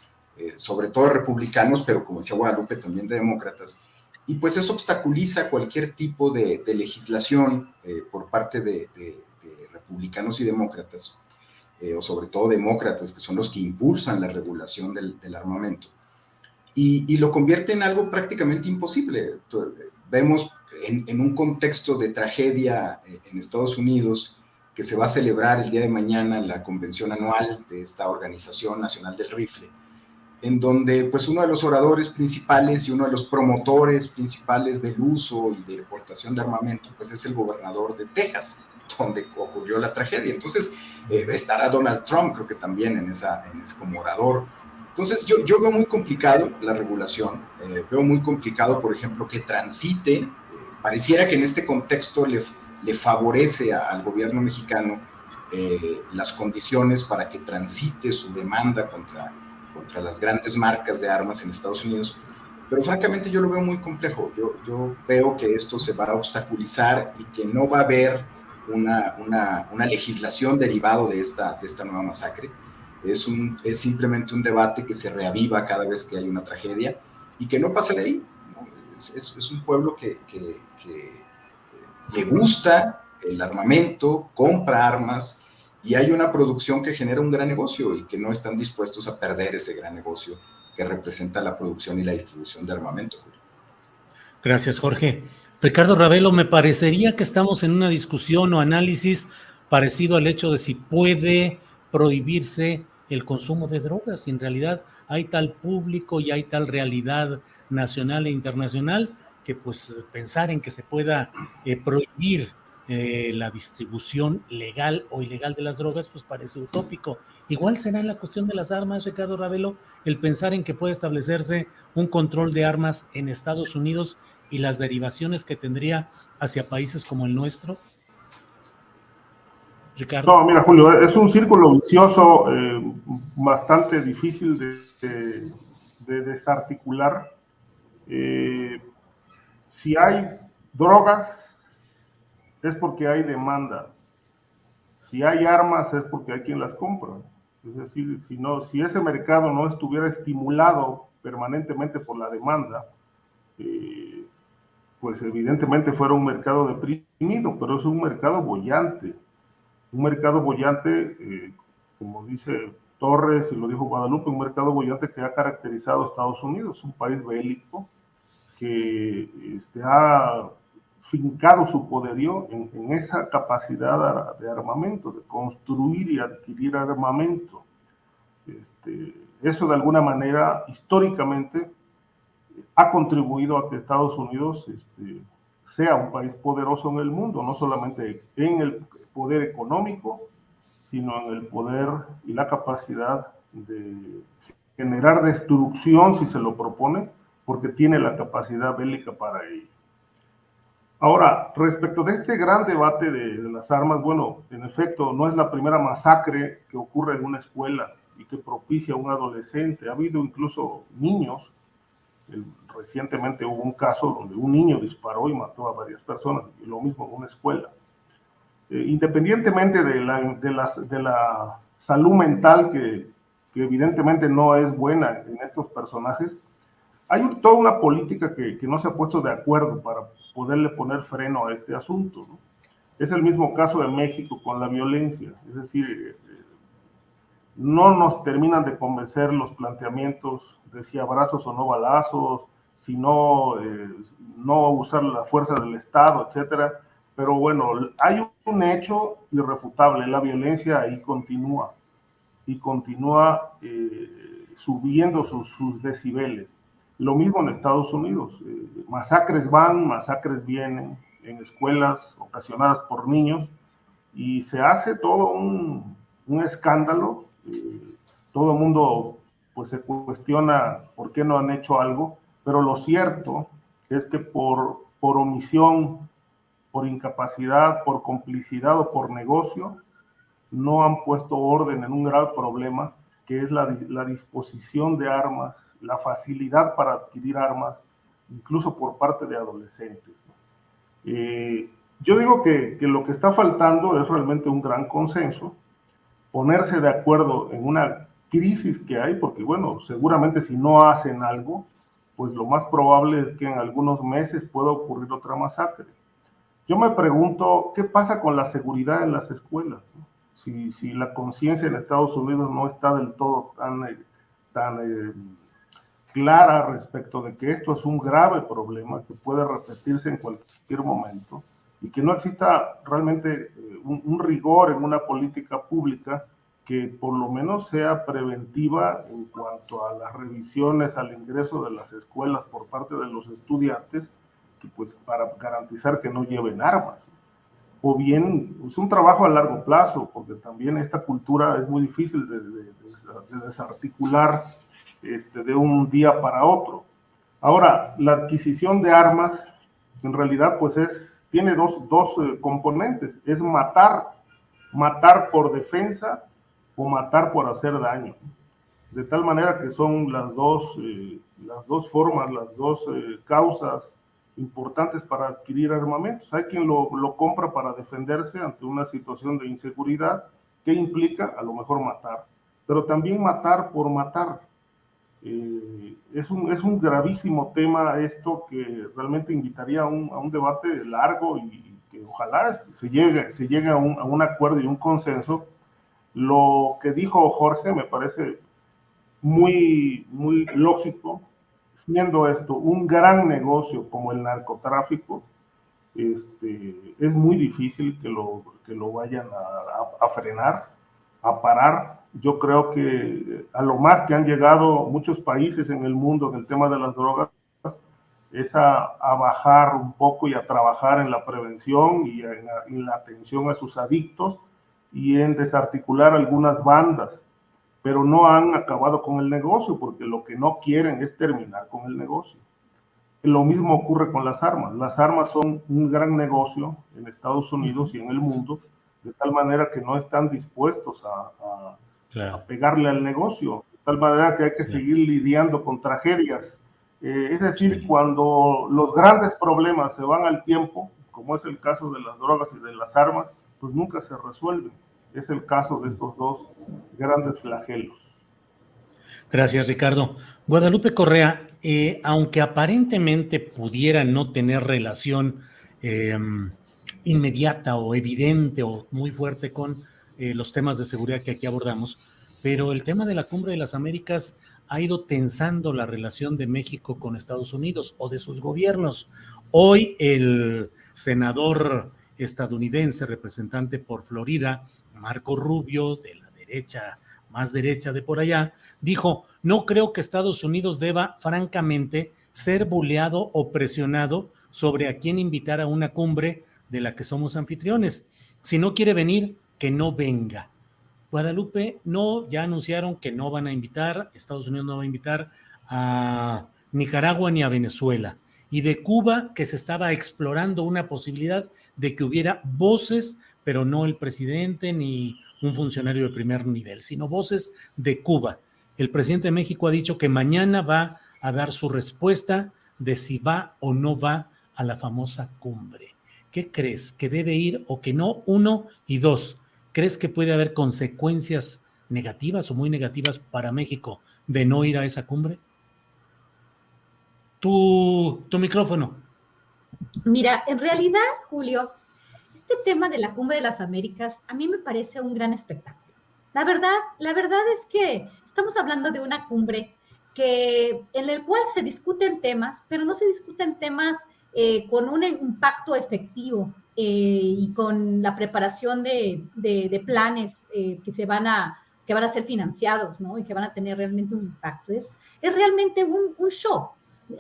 sobre todo republicanos, pero como decía Guadalupe, también de demócratas, y pues eso obstaculiza cualquier tipo de legislación por parte de republicanos y demócratas, o sobre todo demócratas, que son los que impulsan la regulación del armamento, y lo convierte en algo prácticamente imposible. Vemos en un contexto de tragedia en Estados Unidos, que se va a celebrar el día de mañana la convención anual de esta Organización Nacional del Rifle, en donde pues uno de los oradores principales y uno de los promotores principales del uso y de importación de armamento pues es el gobernador de Texas, donde ocurrió la tragedia. Entonces estará Donald Trump, creo que también en ese como orador. Entonces yo veo muy complicado la regulación, veo muy complicado, por ejemplo, que transite, pareciera que en este contexto le favorece al gobierno mexicano las condiciones para que transite su demanda contra las grandes marcas de armas en Estados Unidos, pero francamente yo lo veo muy complejo. Yo veo que esto se va a obstaculizar y que no va a haber una legislación derivado de esta nueva masacre. Es simplemente un debate que se reaviva cada vez que hay una tragedia y que no pasa de ahí, ¿no? Es un pueblo que le gusta el armamento, compra armas, y hay una producción que genera un gran negocio y que no están dispuestos a perder ese gran negocio que representa la producción y la distribución de armamento. Gracias, Jorge. Ricardo Ravelo, me parecería que estamos en una discusión o análisis parecido al hecho de si puede prohibirse el consumo de drogas. En realidad hay tal público y hay tal realidad nacional e internacional que pues pensar en que se pueda prohibir la distribución legal o ilegal de las drogas pues parece utópico. Igual será en la cuestión de las armas, Ricardo Ravelo, el pensar en que puede establecerse un control de armas en Estados Unidos y las derivaciones que tendría hacia países como el nuestro. Ricardo. No, mira, Julio, es un círculo vicioso bastante difícil de desarticular. Si hay drogas, es porque hay demanda. Si hay armas, es porque hay quien las compra. Es decir, si ese mercado no estuviera estimulado permanentemente por la demanda, pues evidentemente fuera un mercado deprimido, pero es un mercado boyante. Un mercado boyante, como dice Torres y lo dijo Guadalupe, un mercado boyante que ha caracterizado a Estados Unidos, un país bélico que ha fincado su poderío en esa capacidad de armamento, de construir y adquirir armamento. Eso de alguna manera, históricamente, ha contribuido a que Estados Unidos sea un país poderoso en el mundo, no solamente en el poder económico, sino en el poder y la capacidad de generar destrucción si se lo propone, porque tiene la capacidad bélica para ello. Ahora, respecto de este gran debate de las armas, bueno, en efecto, no es la primera masacre que ocurre en una escuela y que propicia a un adolescente. Ha habido incluso niños. Recientemente hubo un caso donde un niño disparó y mató a varias personas, y lo mismo en una escuela. Independientemente de la salud mental que evidentemente no es buena en estos personajes, hay toda una política que no se ha puesto de acuerdo para poderle poner freno a este asunto, ¿no? Es el mismo caso de México con la violencia, es decir, no nos terminan de convencer los planteamientos de si abrazos o no balazos, si no usar la fuerza del Estado, etcétera. Pero bueno, hay un hecho irrefutable, la violencia ahí continúa, y continúa subiendo sus decibeles. Lo mismo en Estados Unidos, masacres van, masacres vienen, en escuelas ocasionadas por niños, y se hace todo un escándalo. Todo el mundo pues se cuestiona por qué no han hecho algo, pero lo cierto es que por omisión, por incapacidad, por complicidad o por negocio, no han puesto orden en un grave problema que es la disposición de armas, la facilidad para adquirir armas, incluso por parte de adolescentes. Yo digo que lo que está faltando es realmente un gran consenso, ponerse de acuerdo en una crisis que hay, porque bueno, seguramente si no hacen algo, pues lo más probable es que en algunos meses pueda ocurrir otra masacre. Yo me pregunto, ¿qué pasa con la seguridad en las escuelas? Si la conciencia en Estados Unidos no está del todo tan clara respecto de que esto es un grave problema que puede repetirse en cualquier momento y que no exista realmente un rigor en una política pública que por lo menos sea preventiva en cuanto a las revisiones al ingreso de las escuelas por parte de los estudiantes, pues para garantizar que no lleven armas. O bien es un trabajo a largo plazo, porque también esta cultura es muy difícil de desarticular de un día para otro. Ahora, la adquisición de armas, en realidad, pues tiene dos componentes. Es matar por defensa o matar por hacer daño. De tal manera que son las dos formas, las dos causas importantes para adquirir armamentos. Hay quien lo compra para defenderse ante una situación de inseguridad que implica a lo mejor matar, pero también matar por matar. Es un gravísimo tema esto, que realmente invitaría a un debate largo y que ojalá se llegue a un acuerdo y un consenso. Lo que dijo Jorge me parece muy, muy lógico, siendo esto un gran negocio como el narcotráfico. Es muy difícil que lo vayan a frenar, a parar. Yo creo que a lo más que han llegado muchos países en el mundo en el tema de las drogas es a bajar un poco y a trabajar en la prevención y en la atención a sus adictos y en desarticular algunas bandas, pero no han acabado con el negocio, porque lo que no quieren es terminar con el negocio. Lo mismo ocurre con las armas. Las armas son un gran negocio en Estados Unidos y en el mundo, de tal manera que no están dispuestos a pegarle al negocio, de tal manera que hay que seguir lidiando con tragedias. Es decir, cuando los grandes problemas se van al tiempo, como es el caso de las drogas y de las armas, pues nunca se resuelven. Es el caso de estos dos grandes flagelos. Gracias, Ricardo. Guadalupe Correa, aunque aparentemente pudiera no tener relación inmediata o evidente o muy fuerte con los temas de seguridad que aquí abordamos, pero el tema de la Cumbre de las Américas ha ido tensando la relación de México con Estados Unidos o de sus gobiernos. Hoy el senador estadounidense, representante por Florida, Marco Rubio, de la derecha, más derecha de por allá, dijo: no creo que Estados Unidos deba, francamente, ser buleado o presionado sobre a quién invitar a una cumbre de la que somos anfitriones. Si no quiere venir, que no venga. Guadalupe, no, ya anunciaron que no van a invitar, Estados Unidos no va a invitar a Nicaragua ni a Venezuela. Y de Cuba, que se estaba explorando una posibilidad de que hubiera voces, pero no el presidente ni un funcionario de primer nivel, sino voces de Cuba. El presidente de México ha dicho que mañana va a dar su respuesta de si va o no va a la famosa cumbre. ¿Qué crees? ¿Que debe ir o que no? Uno, y dos, ¿crees que puede haber consecuencias negativas o muy negativas para México de no ir a esa cumbre? Tu micrófono. Mira, en realidad, Julio, este tema de la Cumbre de las Américas a mí me parece un gran espectáculo. La verdad es que estamos hablando de una cumbre en el cual se discuten temas, pero no se discuten temas con un impacto efectivo y con la preparación de planes que van a ser financiados, ¿no? Y que van a tener realmente un impacto. Es realmente un show.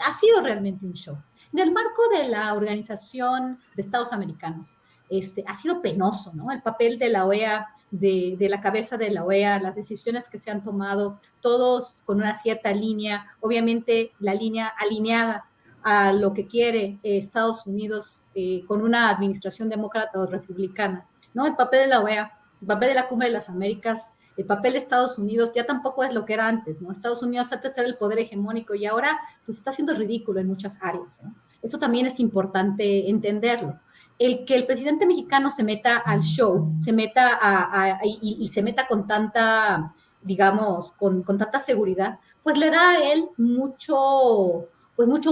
Ha sido realmente un show. En el marco de la Organización de Estados Americanos, ha sido penoso, ¿no? El papel de la OEA, de la cabeza de la OEA, las decisiones que se han tomado, todos con una cierta línea, obviamente la línea alineada a lo que quiere Estados Unidos con una administración demócrata o republicana, ¿no? El papel de la OEA, el papel de la Cumbre de las Américas, el papel de Estados Unidos ya tampoco es lo que era antes, ¿no? Estados Unidos antes era el poder hegemónico y ahora pues está siendo ridículo en muchas áreas, ¿no? Eso también es importante entenderlo. El que el presidente mexicano se meta al show, se meta y se meta con tanta, digamos, con tanta seguridad, pues le da a él mucho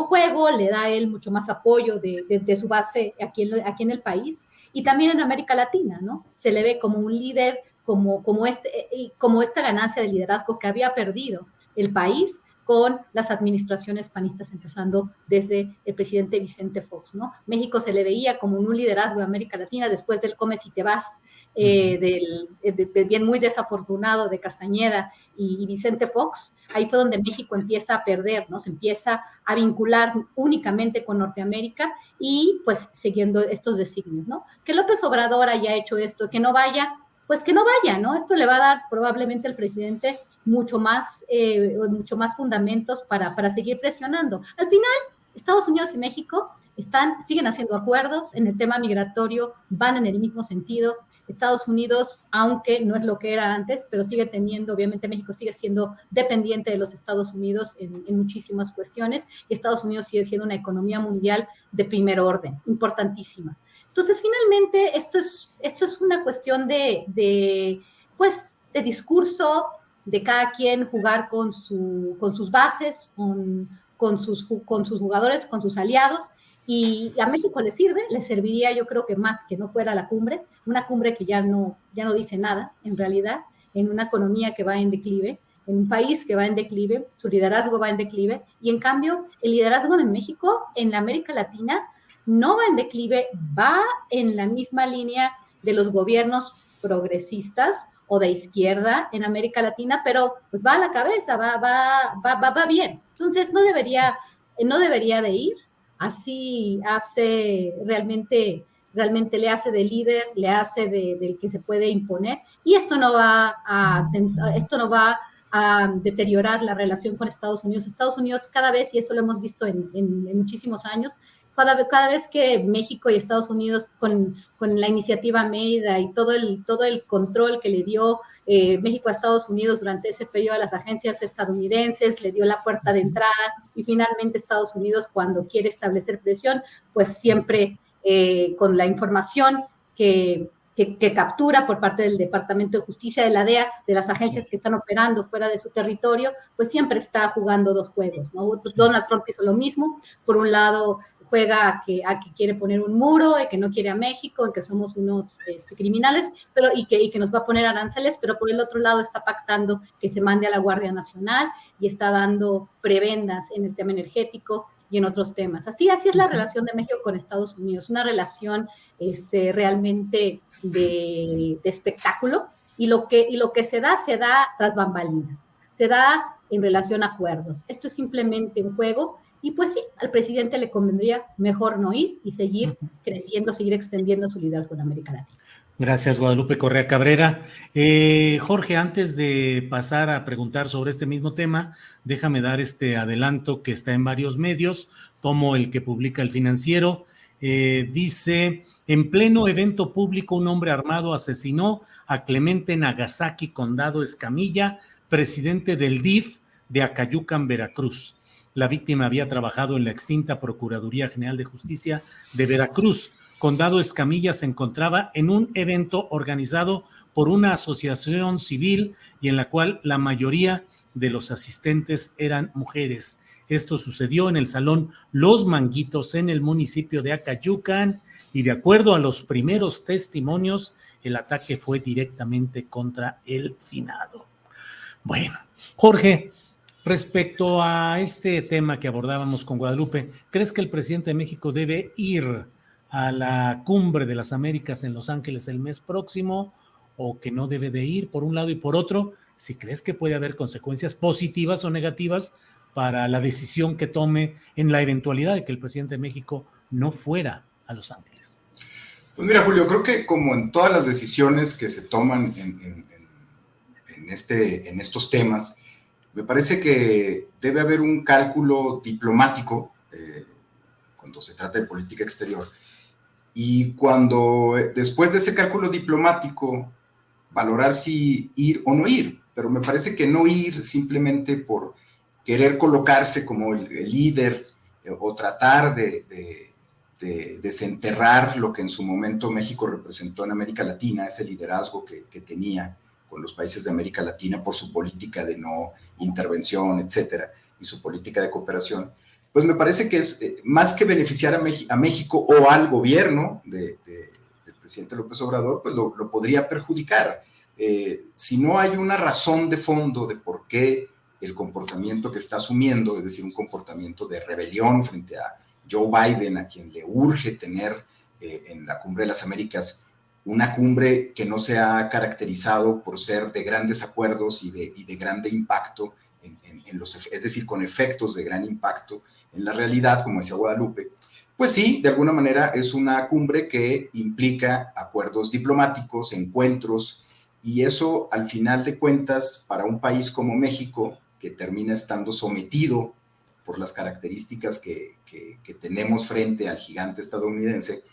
juego, le da a él mucho más apoyo de su base aquí en el país y también en América Latina, ¿no? Se le ve como un líder, como esta ganancia de liderazgo que había perdido el país con las administraciones panistas, empezando desde el presidente Vicente Fox, ¿no? México se le veía como un liderazgo de América Latina después del come si te vas, del bien muy desafortunado de Castañeda y Vicente Fox. Ahí fue donde México empieza a perder, ¿no? Se empieza a vincular únicamente con Norteamérica y pues siguiendo estos designios, ¿no? Que López Obrador haya hecho esto, que no vaya, pues que no vaya, ¿no? Esto le va a dar probablemente al presidente mucho más fundamentos para seguir presionando. Al final, Estados Unidos y México siguen haciendo acuerdos en el tema migratorio, van en el mismo sentido. Estados Unidos, aunque no es lo que era antes, pero sigue teniendo, obviamente México sigue siendo dependiente de los Estados Unidos en muchísimas cuestiones, y Estados Unidos sigue siendo una economía mundial de primer orden, importantísima. Entonces, finalmente, esto es una cuestión de discurso, de cada quien jugar con sus bases, con sus jugadores, con sus aliados, y a México le serviría, yo creo que más que no fuera la cumbre, una cumbre que ya no dice nada, en realidad, en una economía que va en declive, en un país que va en declive, su liderazgo va en declive, y en cambio, el liderazgo de México en la América Latina no va en declive, va en la misma línea de los gobiernos progresistas o de izquierda en América Latina, pero pues va a la cabeza, va bien. Entonces no debería de ir, así hace realmente le hace de líder, le hace del que se puede imponer, y esto no va a deteriorar la relación con Estados Unidos. Estados Unidos cada vez, y eso lo hemos visto en muchísimos años, cada vez que México y Estados Unidos con la iniciativa Mérida y todo el control que le dio México a Estados Unidos durante ese periodo a las agencias estadounidenses, le dio la puerta de entrada, y finalmente Estados Unidos, cuando quiere establecer presión, pues siempre con la información que captura por parte del Departamento de Justicia, de la DEA, de las agencias que están operando fuera de su territorio, pues siempre está jugando dos juegos, ¿no? Donald Trump hizo lo mismo. Por un lado, juega a que quiere poner un muro, que no quiere a México, que somos unos criminales, y que nos va a poner aranceles, pero por el otro lado está pactando que se mande a la Guardia Nacional y está dando prebendas en el tema energético y en otros temas. Así es la relación de México con Estados Unidos, una relación realmente de espectáculo, y lo que se da tras bambalinas, se da en relación a acuerdos. Esto es simplemente un juego, y pues sí, al presidente le convendría mejor no ir y seguir creciendo, seguir extendiendo su liderazgo en América Latina. Gracias, Guadalupe Correa Cabrera. Jorge, antes de pasar a preguntar sobre este mismo tema, déjame dar este adelanto que está en varios medios. Tomo el que publica El Financiero. Dice: en pleno evento público, un hombre armado asesinó a Clemente Nagasaki Condado Escamilla, presidente del DIF de Acayucan, Veracruz. La víctima había trabajado en la extinta Procuraduría General de Justicia de Veracruz. Condado Escamilla se encontraba en un evento organizado por una asociación civil y en la cual la mayoría de los asistentes eran mujeres. Esto sucedió en el Salón Los Manguitos en el municipio de Acayucan, y de acuerdo a los primeros testimonios, el ataque fue directamente contra el finado. Bueno, Jorge, respecto a este tema que abordábamos con Guadalupe, ¿crees que el presidente de México debe ir a la Cumbre de las Américas en Los Ángeles el mes próximo, o que no debe de ir, por un lado? Y por otro, si crees que puede haber consecuencias positivas o negativas para la decisión que tome en la eventualidad de que el presidente de México no fuera a Los Ángeles. Pues mira, Julio, creo que como en todas las decisiones que se toman en estos temas, me parece que debe haber un cálculo diplomático cuando se trata de política exterior, y cuando después de ese cálculo diplomático valorar si ir o no ir. Pero me parece que no ir simplemente por querer colocarse como el líder o tratar de desenterrar lo que en su momento México representó en América Latina, ese liderazgo que tenía con los países de América Latina por su política de no intervención, etcétera, y su política de cooperación, pues me parece que es más que beneficiar a México o al gobierno del presidente López Obrador, pues lo podría perjudicar. Si no hay una razón de fondo de por qué el comportamiento que está asumiendo, es decir, un comportamiento de rebelión frente a Joe Biden, a quien le urge tener en la Cumbre de las Américas una cumbre que no se ha caracterizado por ser de grandes acuerdos y de grande impacto, es decir, con efectos de gran impacto en la realidad, como decía Guadalupe, pues sí, de alguna manera es una cumbre que implica acuerdos diplomáticos, encuentros, y eso, al final de cuentas, para un país como México, que termina estando sometido por las características que tenemos frente al gigante estadounidense,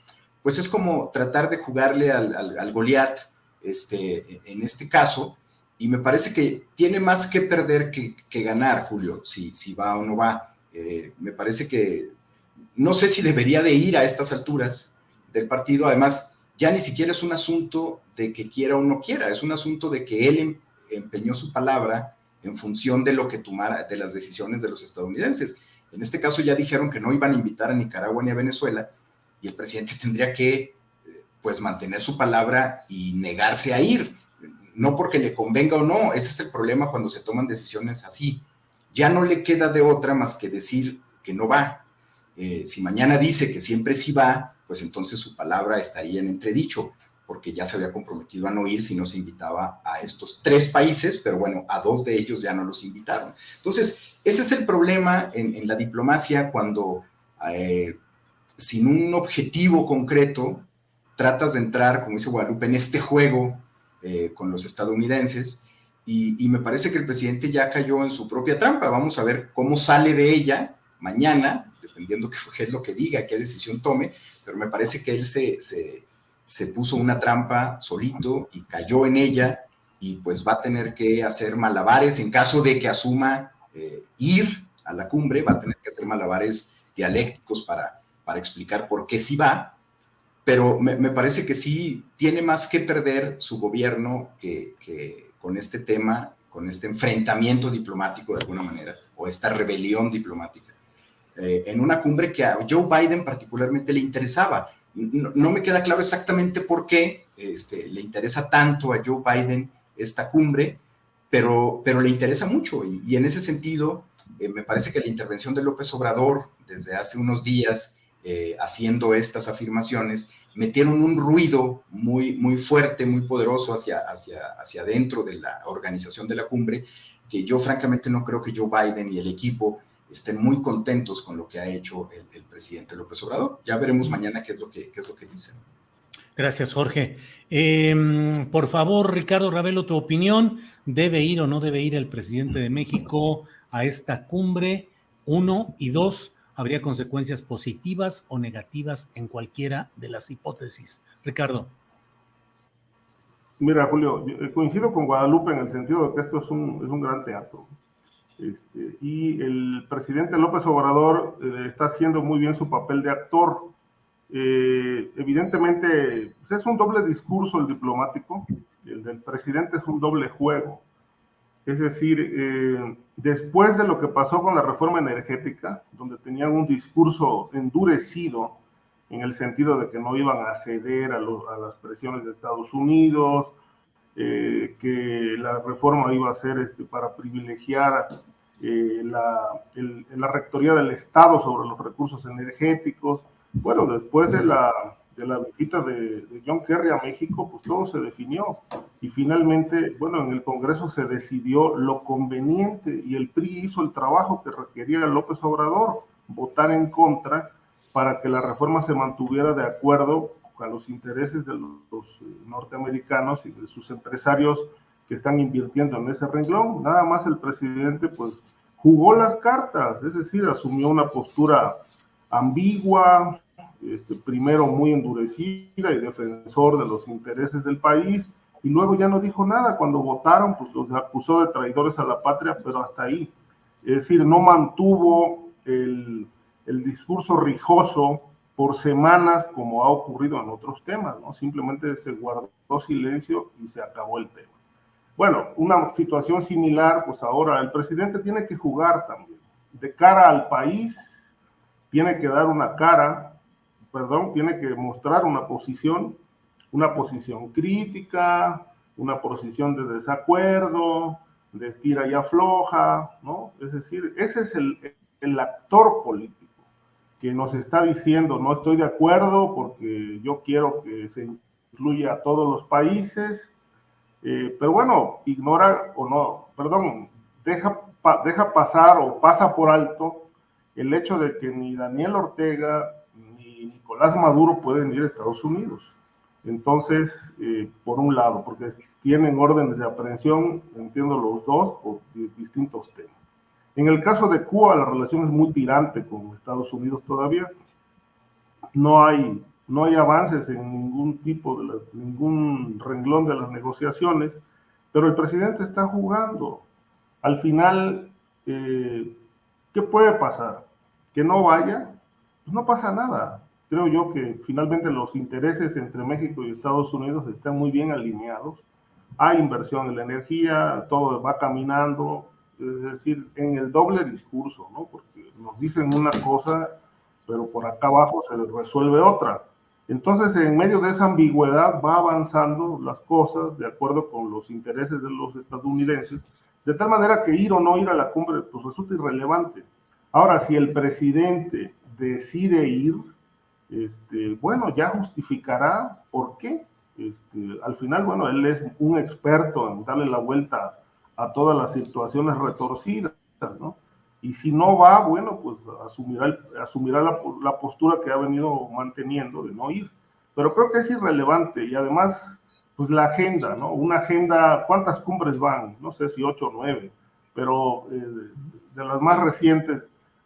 pues es como tratar de jugarle al Goliat, en este caso, y me parece que tiene más que perder que ganar, Julio, si va o no va. Me parece que no sé si debería de ir a estas alturas del partido. Además, ya ni siquiera es un asunto de que quiera o no quiera, es un asunto de que él empeñó su palabra en función de lo que tomara, de las decisiones de los estadounidenses. En este caso ya dijeron que no iban a invitar a Nicaragua ni a Venezuela, y el presidente tendría que pues mantener su palabra y negarse a ir, no porque le convenga o no. Ese es el problema cuando se toman decisiones así. Ya no le queda de otra más que decir que no va. Si mañana dice que siempre sí va, pues entonces su palabra estaría en entredicho, porque ya se había comprometido a no ir si no se invitaba a estos 3 países, pero bueno, a 2 de ellos ya no los invitaron. Entonces, ese es el problema en la diplomacia cuando sin un objetivo concreto tratas de entrar, como dice Guadalupe, en este juego con los estadounidenses, y me parece que el presidente ya cayó en su propia trampa. Vamos a ver cómo sale de ella mañana, dependiendo qué es lo que diga, qué decisión tome, pero me parece que él se puso una trampa solito y cayó en ella, y pues va a tener que hacer malabares en caso de que asuma ir a la cumbre. Va a tener que hacer malabares dialécticos para explicar por qué sí va, pero me parece que sí tiene más que perder su gobierno que con este tema, con este enfrentamiento diplomático de alguna manera, o esta rebelión diplomática, en una cumbre que a Joe Biden particularmente le interesaba. No me queda claro exactamente por qué le interesa tanto a Joe Biden esta cumbre, pero le interesa mucho, y en ese sentido me parece que la intervención de López Obrador desde hace unos días, haciendo estas afirmaciones, metieron un ruido muy, muy fuerte, muy poderoso hacia adentro de la organización de la cumbre, que yo francamente no creo que Joe Biden y el equipo estén muy contentos con lo que ha hecho el presidente López Obrador. Ya veremos mañana qué es lo que dicen. Gracias, Jorge. Por favor, Ricardo Ravelo, tu opinión. ¿Debe ir o no debe ir el presidente de México a esta cumbre? 1, y 2, ¿habría consecuencias positivas o negativas en cualquiera de las hipótesis? Ricardo. Mira, Julio, yo coincido con Guadalupe en el sentido de que esto es un gran teatro. Y el presidente López Obrador está haciendo muy bien su papel de actor. Evidentemente, pues es un doble discurso el diplomático. El del presidente es un doble juego. Es decir, después de lo que pasó con la reforma energética, donde tenían un discurso endurecido en el sentido de que no iban a ceder a las presiones de Estados Unidos, que la reforma iba a ser para privilegiar la rectoría del Estado sobre los recursos energéticos. Bueno, después de la visita de John Kerry a México, pues todo se definió, y finalmente, bueno, en el Congreso se decidió lo conveniente, y el PRI hizo el trabajo que requería López Obrador, votar en contra para que la reforma se mantuviera de acuerdo a los intereses de los norteamericanos y de sus empresarios que están invirtiendo en ese renglón. Nada más el presidente pues jugó las cartas, es decir, asumió una postura ambigua, primero muy endurecida y defensor de los intereses del país, y luego ya no dijo nada. Cuando votaron, pues los acusó de traidores a la patria, pero hasta ahí. Es decir, no mantuvo el discurso rijoso por semanas como ha ocurrido en otros temas, ¿no? Simplemente se guardó silencio y se acabó el tema. Bueno, una situación similar, pues ahora el presidente tiene que jugar también. De cara al país, tiene que dar tiene que mostrar una posición crítica, una posición de desacuerdo, de estira y afloja, ¿no? Es decir, ese es el actor político que nos está diciendo: no estoy de acuerdo porque yo quiero que se incluya a todos los países, pero bueno, deja pasar o pasa por alto el hecho de que ni Daniel Ortega ni Nicolás Maduro pueden ir a Estados Unidos. Entonces, por un lado, porque tienen órdenes de aprehensión, entiendo, los dos, por distintos temas. En el caso de Cuba, la relación es muy tirante con Estados Unidos todavía. No hay no hay avances en ningún renglón de las negociaciones, pero el presidente está jugando. Al final, ¿qué puede pasar? ¿Que no vaya? Pues no pasa nada. Creo yo que finalmente los intereses entre México y Estados Unidos están muy bien alineados. Hay inversión en la energía, todo va caminando, es decir, en el doble discurso, ¿no? Porque nos dicen una cosa, pero por acá abajo se resuelve otra. Entonces, en medio de esa ambigüedad va avanzando las cosas de acuerdo con los intereses de los estadounidenses, de tal manera que ir o no ir a la cumbre pues resulta irrelevante. Ahora, si el presidente decide ir, bueno, ya justificará por qué. Al final, bueno, él es un experto en darle la vuelta a todas las situaciones retorcidas, ¿no? Y si no va, bueno, pues asumirá la postura que ha venido manteniendo de no ir. Pero creo que es irrelevante y además, pues la agenda, ¿no? Una agenda, ¿cuántas cumbres van? No sé si 8 o 9, pero de las más recientes,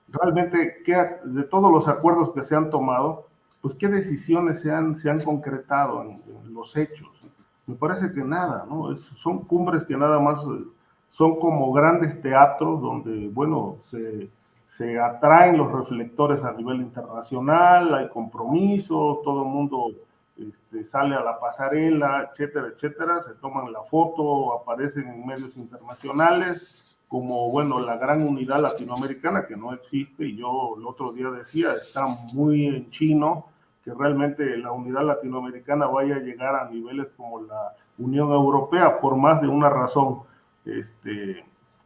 realmente, de todos los acuerdos que se han tomado, pues qué decisiones se han concretado en los hechos. Me parece que nada, ¿no? Son cumbres que nada más son como grandes teatros donde, bueno, se atraen los reflectores a nivel internacional, hay compromiso, todo el mundo sale a la pasarela, etcétera, etcétera, se toman la foto, aparecen en medios internacionales, como, bueno, la gran unidad latinoamericana que no existe, y yo el otro día decía, está muy en chino, que realmente la unidad latinoamericana vaya a llegar a niveles como la Unión Europea, por más de una razón.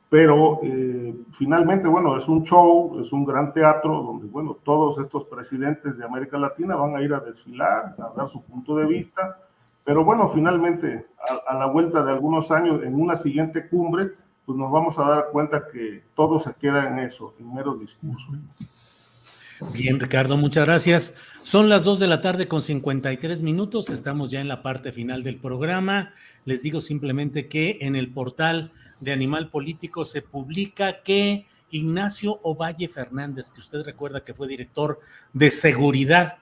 Pero finalmente, bueno, es un show, es un gran teatro donde, bueno, todos estos presidentes de América Latina van a ir a desfilar, a dar su punto de vista, pero bueno, finalmente, a la vuelta de algunos años, en una siguiente cumbre, pues nos vamos a dar cuenta que todo se queda en eso, en mero discurso. Bien, Ricardo, muchas gracias. Son las 2 de la tarde con 53 minutos. Estamos ya en la parte final del programa. Les digo simplemente que en el portal de Animal Político se publica que Ignacio Ovalle Fernández, que usted recuerda que fue director de seguridad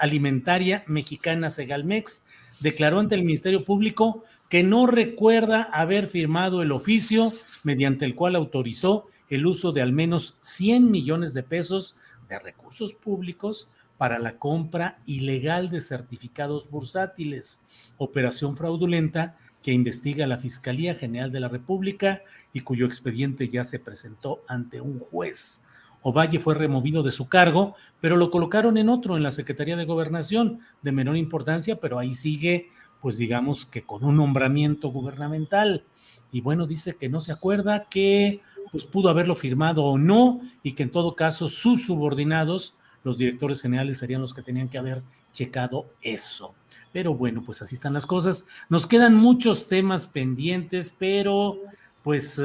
alimentaria mexicana Segalmex, declaró ante el Ministerio Público que no recuerda haber firmado el oficio mediante el cual autorizó el uso de al menos 100 millones de pesos de recursos públicos para la compra ilegal de certificados bursátiles, operación fraudulenta que investiga la Fiscalía General de la República y cuyo expediente ya se presentó ante un juez. Ovalle fue removido de su cargo, pero lo colocaron en otro, en la Secretaría de Gobernación, de menor importancia, pero ahí sigue, pues digamos que con un nombramiento gubernamental. Y bueno, dice que no se acuerda, que pues pudo haberlo firmado o no, y que en todo caso sus subordinados, los directores generales, serían los que tenían que haber checado eso. Pero bueno, pues así están las cosas. Nos quedan muchos temas pendientes, pero pues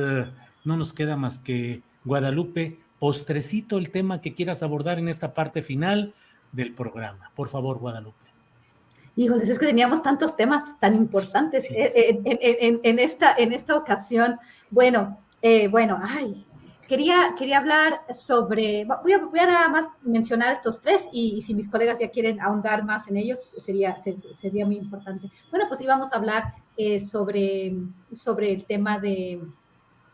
no nos queda más que, Guadalupe, postrecito el tema que quieras abordar en esta parte final del programa. Por favor, Guadalupe. Híjoles, es que teníamos tantos temas tan importantes Sí. en esta ocasión. Bueno, quería hablar sobre, voy a nada más mencionar estos tres y si mis colegas ya quieren ahondar más en ellos, sería muy importante. Bueno, pues íbamos a hablar sobre el tema de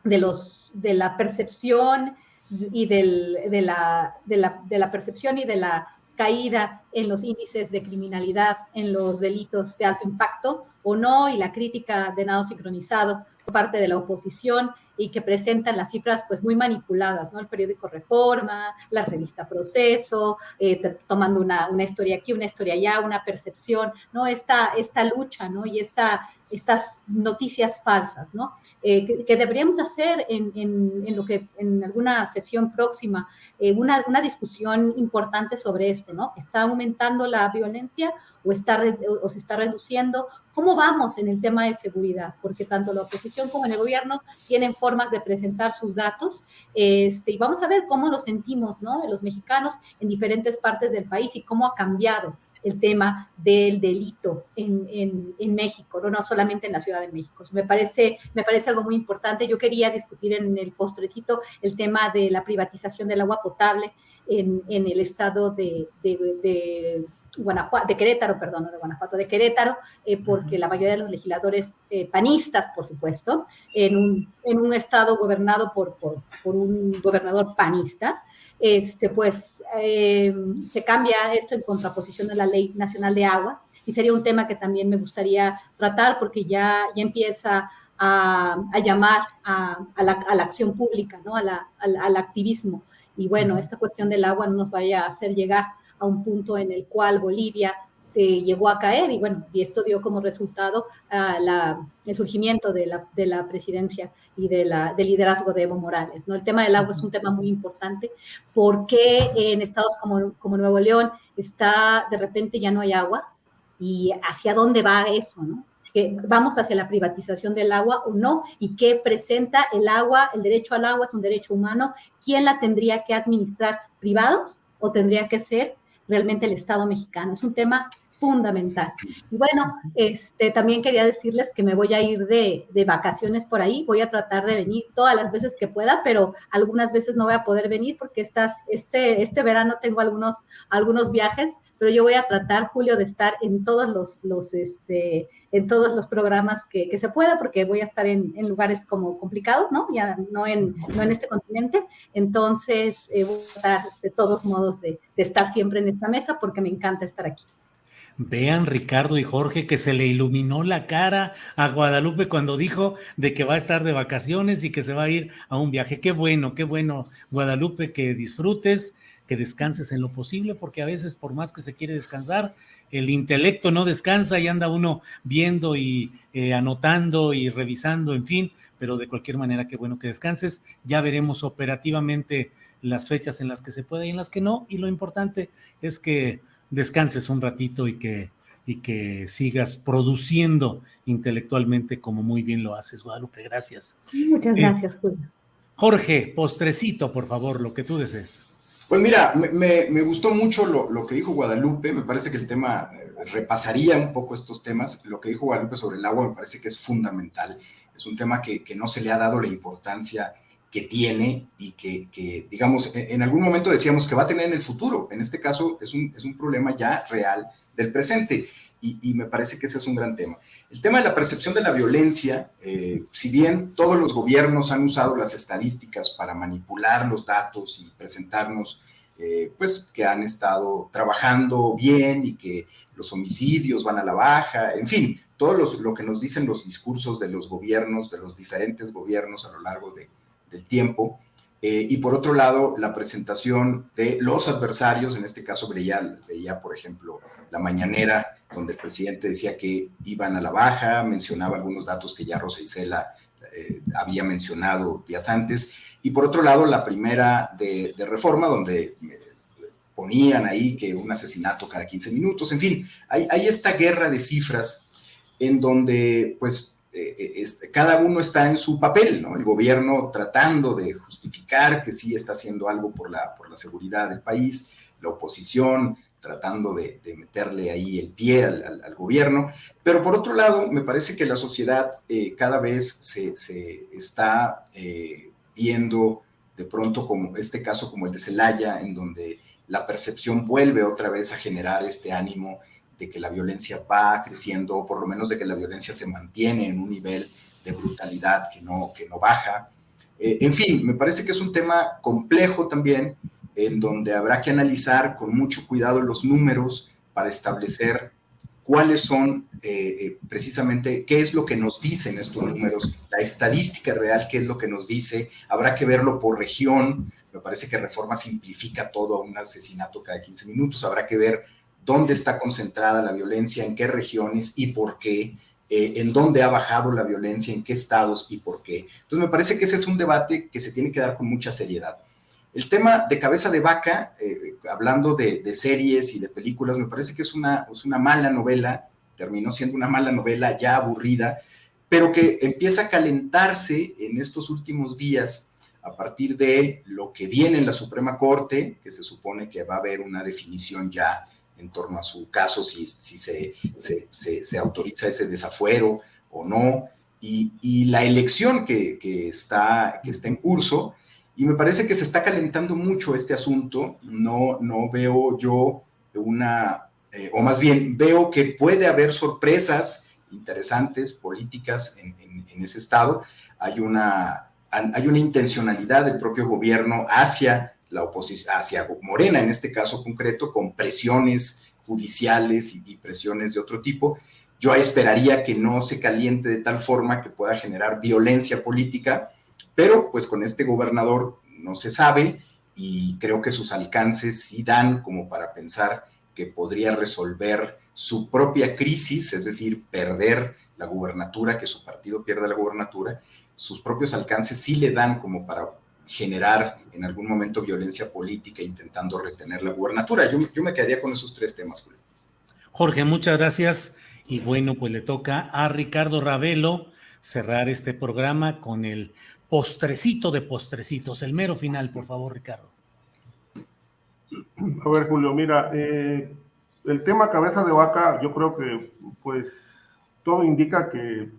la percepción y de la percepción y de la caída en los índices de criminalidad, en los delitos de alto impacto o no, y la crítica de nado sincronizado por parte de la oposición, y que presentan las cifras pues muy manipuladas, ¿no? El periódico Reforma, la revista Proceso, tomando una historia aquí, una historia allá, una percepción, ¿no? Esta lucha, ¿no? Y estas noticias falsas, ¿no? Que deberíamos hacer en alguna sesión próxima, una discusión importante sobre esto, ¿no? ¿Está aumentando la violencia o se está reduciendo? ¿Cómo vamos en el tema de seguridad? Porque tanto la oposición como el gobierno tienen formas de presentar sus datos, y vamos a ver cómo nos sentimos, ¿no? Los mexicanos en diferentes partes del país y cómo ha cambiado el tema del delito en México, ¿no? No solamente en la Ciudad de México. Me parece algo muy importante. Yo quería discutir en el postrecito el tema de la privatización del agua potable en el estado de Guanajuato, de Querétaro, porque la mayoría de los legisladores panistas, por supuesto, en un estado gobernado por un gobernador panista, pues se cambia esto en contraposición a la Ley Nacional de Aguas, y sería un tema que también me gustaría tratar porque ya empieza a llamar a la acción pública, ¿no? al activismo. Y bueno, esta cuestión del agua no nos vaya a hacer llegar a un punto en el cual Bolivia llegó a caer, y bueno, y esto dio como resultado el surgimiento de la presidencia y del liderazgo de Evo Morales, ¿no? El tema del agua es un tema muy importante, porque en estados como Nuevo León de repente ya no hay agua, y hacia dónde va eso, ¿no? Que vamos hacia la privatización del agua o no, y qué presenta el agua. El derecho al agua es un derecho humano. ¿Quién la tendría que administrar? ¿Privados o tendría que ser realmente el Estado mexicano? Es un tema fundamental. Y bueno, también quería decirles que me voy a ir de vacaciones por ahí. Voy a tratar de venir todas las veces que pueda, pero algunas veces no voy a poder venir porque este verano tengo algunos viajes, pero yo voy a tratar, Julio, de estar en todos en todos los programas que se pueda, porque voy a estar en lugares como complicados, ¿no? Ya no en este continente. Entonces, voy a tratar de todos modos de estar siempre en esta mesa porque me encanta estar aquí. Vean, Ricardo y Jorge, que se le iluminó la cara a Guadalupe cuando dijo de que va a estar de vacaciones y que se va a ir a un viaje. Qué bueno, Guadalupe, que disfrutes, que descanses en lo posible, porque a veces, por más que se quiere descansar, el intelecto no descansa y anda uno viendo y anotando y revisando, en fin, pero de cualquier manera, qué bueno que descanses. Ya veremos operativamente las fechas en las que se puede y en las que no, y lo importante es que descanses un ratito y que sigas produciendo intelectualmente como muy bien lo haces, Guadalupe. Gracias. Muchas gracias, Julio. Jorge, postrecito, por favor, lo que tú desees. Pues mira, me gustó mucho lo que dijo Guadalupe. Me parece que el tema, repasaría un poco estos temas. Lo que dijo Guadalupe sobre el agua me parece que es fundamental. Es un tema que no se le ha dado la importancia que tiene y que, digamos, en algún momento decíamos que va a tener en el futuro. En este caso es un problema ya real del presente, y me parece que ese es un gran tema. El tema de la percepción de la violencia, si bien todos los gobiernos han usado las estadísticas para manipular los datos y presentarnos, pues, que han estado trabajando bien y que los homicidios van a la baja, en fin, todo lo que nos dicen los discursos de los gobiernos, de los diferentes gobiernos a lo largo del tiempo, y por otro lado, la presentación de los adversarios. En este caso veía, por ejemplo, la mañanera, donde el presidente decía que iban a la baja, mencionaba algunos datos que ya Rosa Isela había mencionado días antes, y por otro lado, la primera de Reforma, donde ponían ahí que un asesinato cada 15 minutos, en fin, hay esta guerra de cifras en donde, pues, cada uno está en su papel, ¿no? El gobierno tratando de justificar que sí está haciendo algo por la seguridad del país, la oposición tratando de meterle ahí el pie al gobierno, pero por otro lado, me parece que la sociedad cada vez se está viendo de pronto como este caso como el de Celaya, en donde la percepción vuelve otra vez a generar este ánimo de que la violencia va creciendo, o por lo menos de que la violencia se mantiene en un nivel de brutalidad que no baja. En fin, me parece que es un tema complejo también, en donde habrá que analizar con mucho cuidado los números para establecer cuáles son precisamente, qué es lo que nos dicen estos números, la estadística real, qué es lo que nos dice. Habrá que verlo por región. Me parece que Reforma simplifica todo a un asesinato cada 15 minutos. Habrá que ver dónde está concentrada la violencia, en qué regiones y por qué, en dónde ha bajado la violencia, en qué estados y por qué. Entonces me parece que ese es un debate que se tiene que dar con mucha seriedad. El tema de Cabeza de Vaca, hablando de series y de películas, me parece que es una mala novela, terminó siendo una mala novela ya aburrida, pero que empieza a calentarse en estos últimos días a partir de lo que viene en la Suprema Corte, que se supone que va a haber una definición ya en torno a su caso, si se autoriza ese desafuero o no, y la elección que está en curso. Y me parece que se está calentando mucho este asunto. No veo yo o más bien veo que puede haber sorpresas interesantes políticas en ese estado. Hay una intencionalidad del propio gobierno hacia la oposición, hacia Morena en este caso concreto, con presiones judiciales y presiones de otro tipo. Yo esperaría que no se caliente de tal forma que pueda generar violencia política, pero pues con este gobernador no se sabe, y creo que sus alcances sí dan como para pensar que podría resolver su propia crisis, es decir, perder la gubernatura, que su partido pierda la gubernatura. Sus propios alcances sí le dan como para generar en algún momento violencia política intentando retener la gubernatura. Yo me quedaría con esos tres temas, Julio. Jorge, muchas gracias. Y bueno, pues le toca a Ricardo Ravelo cerrar este programa con el postrecito de postrecitos, el mero final, por favor, Ricardo. A ver, Julio, mira, el tema cabeza de vaca, yo creo que pues todo indica que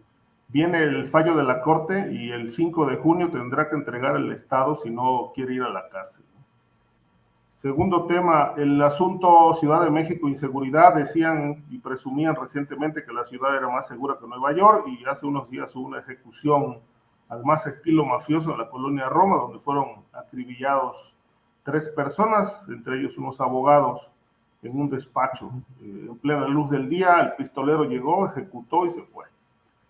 viene el fallo de la Corte y el 5 de junio tendrá que entregar el Estado si no quiere ir a la cárcel. Segundo tema, el asunto Ciudad de México, inseguridad. Decían y presumían recientemente que la ciudad era más segura que Nueva York, y hace unos días hubo una ejecución al más estilo mafioso en la colonia Roma, donde fueron acribillados 3 personas, entre ellos unos abogados, en un despacho. En plena luz del día, el pistolero llegó, ejecutó y se fue.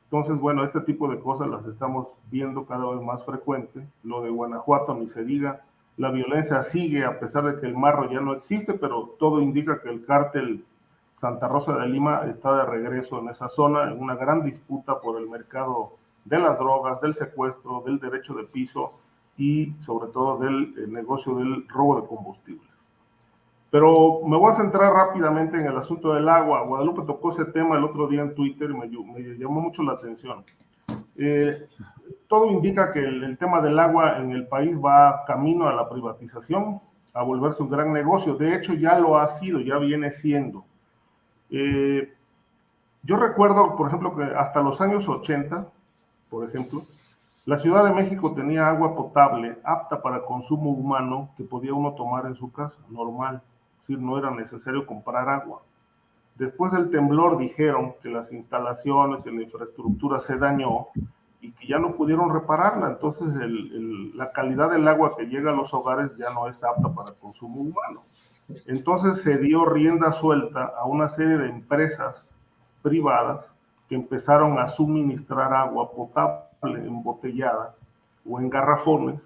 Entonces, bueno, este tipo de cosas las estamos viendo cada vez más frecuente. Lo de Guanajuato, ni se diga. La violencia sigue a pesar de que el marro ya no existe, pero todo indica que el cártel Santa Rosa de Lima está de regreso en esa zona, en una gran disputa por el mercado de las drogas, del secuestro, del derecho de piso y sobre todo del negocio del robo de combustibles. Pero me voy a centrar rápidamente en el asunto del agua. Guadalupe tocó ese tema el otro día en Twitter y me llamó mucho la atención. Todo indica que el tema del agua en el país va camino a la privatización, a volverse un gran negocio. De hecho, ya lo ha sido, ya viene siendo. Yo recuerdo, por ejemplo, que hasta los años 80, por ejemplo, la Ciudad de México tenía agua potable apta para consumo humano que podía uno tomar en su casa, normal. Es decir, no era necesario comprar agua. Después del temblor dijeron que las instalaciones y la infraestructura se dañó y que ya no pudieron repararla. Entonces la calidad del agua que llega a los hogares ya no es apta para consumo humano. Entonces se dio rienda suelta a una serie de empresas privadas que empezaron a suministrar agua potable embotellada o en garrafones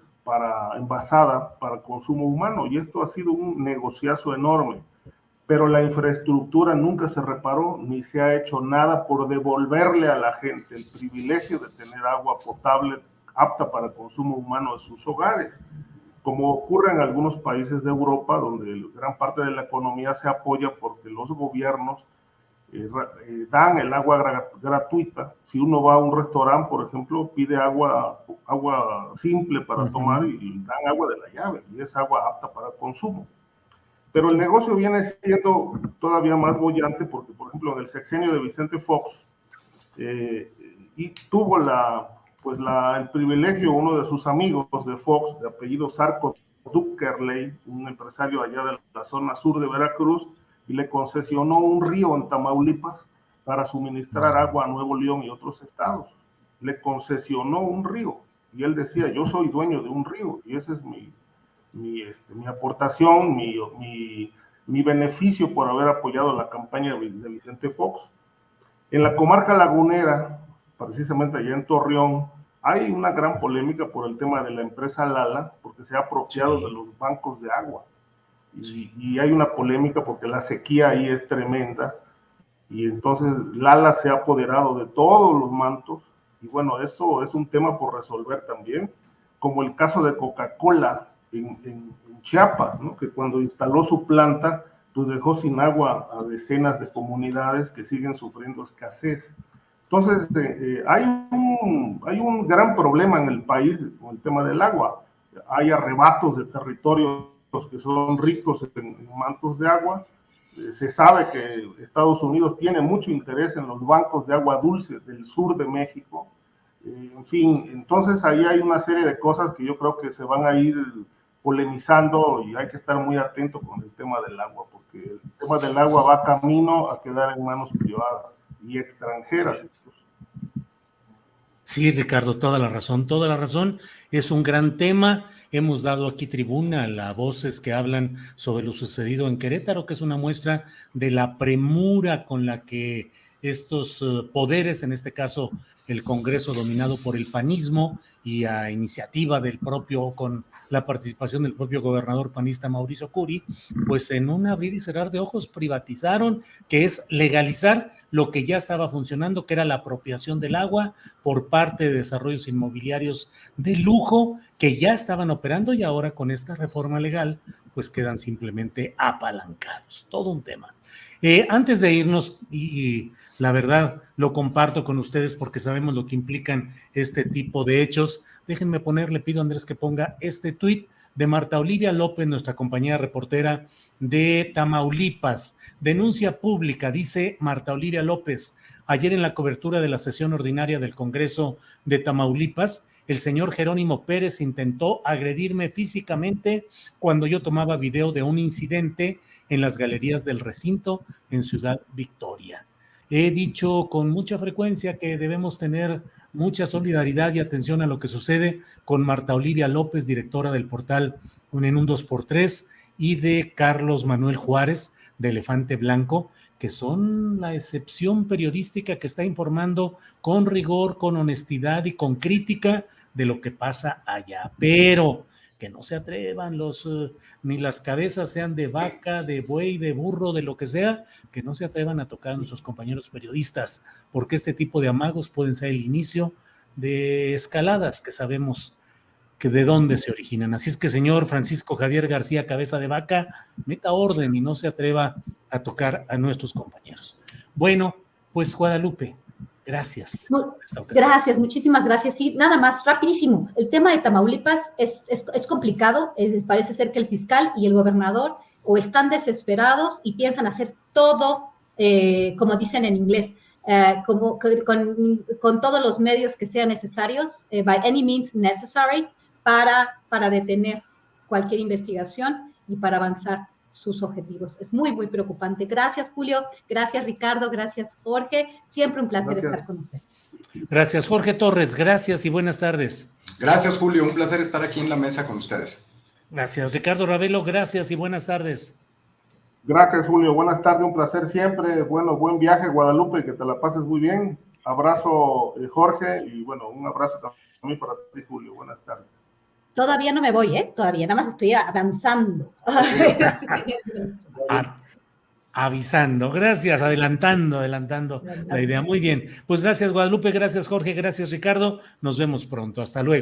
envasada para consumo humano, y esto ha sido un negociazo enorme. Pero la infraestructura nunca se reparó, ni se ha hecho nada por devolverle a la gente el privilegio de tener agua potable apta para consumo humano en sus hogares, como ocurre en algunos países de Europa, donde gran parte de la economía se apoya porque los gobiernos dan el agua gratuita. Si uno va a un restaurante, por ejemplo, pide agua simple para tomar y dan agua de la llave, y es agua apta para consumo. Pero el negocio viene siendo todavía más boyante porque, por ejemplo, en el sexenio de Vicente Fox, y tuvo el privilegio, uno de sus amigos de Fox, de apellido Sarco Duckerley, un empresario allá de la zona sur de Veracruz, y le concesionó un río en Tamaulipas para suministrar agua a Nuevo León y otros estados. Le concesionó un río, y él decía, yo soy dueño de un río, y ese es mi aportación, mi beneficio por haber apoyado la campaña de Vicente Fox. En la comarca lagunera, precisamente allá en Torreón, hay una gran polémica por el tema de la empresa Lala, porque se ha apropiado de los bancos de agua. Y hay una polémica porque la sequía ahí es tremenda, y entonces Lala se ha apoderado de todos los mantos, y bueno, esto es un tema por resolver también, como el caso de Coca-Cola en Chiapas, ¿no? Que cuando instaló su planta, pues dejó sin agua a decenas de comunidades que siguen sufriendo escasez. Entonces, hay un gran problema en el país con el tema del agua. Hay arrebatos de territorios que son ricos en mantos de agua, Se sabe que Estados Unidos tiene mucho interés en los bancos de agua dulce del sur de México. En fin, entonces ahí hay una serie de cosas que yo creo que se van a ir polemizando y hay que estar muy atento con el tema del agua, porque el tema del agua va camino a quedar en manos privadas y extranjeras. Sí, Ricardo, toda la razón, toda la razón. Es un gran tema. Hemos dado aquí tribuna a voces que hablan sobre lo sucedido en Querétaro, que es una muestra de la premura con la que estos poderes, en este caso el Congreso dominado por el panismo y a iniciativa del propio, con la participación del propio gobernador panista Mauricio Curi, pues en un abrir y cerrar de ojos privatizaron, que es legalizar lo que ya estaba funcionando, que era la apropiación del agua por parte de desarrollos inmobiliarios de lujo que ya estaban operando y ahora con esta reforma legal pues quedan simplemente apalancados. Todo un tema. Antes de irnos, y la verdad lo comparto con ustedes porque sabemos lo que implican este tipo de hechos, déjenme poner, le pido a Andrés que ponga este tuit de Marta Olivia López, nuestra compañera reportera de Tamaulipas. Denuncia pública, dice Marta Olivia López. Ayer en la cobertura de la sesión ordinaria del Congreso de Tamaulipas, el señor Jerónimo Pérez intentó agredirme físicamente cuando yo tomaba video de un incidente en las galerías del recinto en Ciudad Victoria. He dicho con mucha frecuencia que debemos tener mucha solidaridad y atención a lo que sucede con Marta Olivia López, directora del portal en un 2x3, y de Carlos Manuel Juárez, de Elefante Blanco, que son la excepción periodística que está informando con rigor, con honestidad y con crítica de lo que pasa allá. Pero que no se atrevan ni las cabezas sean de vaca, de buey, de burro, de lo que sea, que no se atrevan a tocar a nuestros compañeros periodistas, porque este tipo de amagos pueden ser el inicio de escaladas que sabemos que de dónde se originan. Así es que, señor Francisco Javier García Cabeza de Vaca, meta orden y no se atreva a tocar a nuestros compañeros. Bueno, pues Guadalupe, gracias. Gracias, muchísimas gracias. Sí, nada más, rapidísimo. El tema de Tamaulipas es complicado. Parece ser que el fiscal y el gobernador o están desesperados y piensan hacer todo, como dicen en inglés, con todos los medios que sean necesarios, by any means necessary, para detener cualquier investigación y para avanzar sus objetivos. Es muy, muy preocupante. Gracias, Julio. Gracias, Ricardo. Gracias, Jorge. Siempre un placer estar con usted. Gracias, Jorge Torres. Gracias y buenas tardes. Gracias, Julio. Un placer estar aquí en la mesa con ustedes. Gracias, Ricardo Ravelo. Gracias y buenas tardes. Gracias, Julio. Buenas tardes. Un placer siempre. Bueno, buen viaje, Guadalupe. Que te la pases muy bien. Abrazo, Jorge. Y bueno, un abrazo también para ti, Julio. Buenas tardes. Todavía no me voy, todavía nada más estoy avanzando. Avisando, gracias, adelantando la idea. Muy bien, pues gracias Guadalupe, gracias Jorge, gracias Ricardo, nos vemos pronto, hasta luego.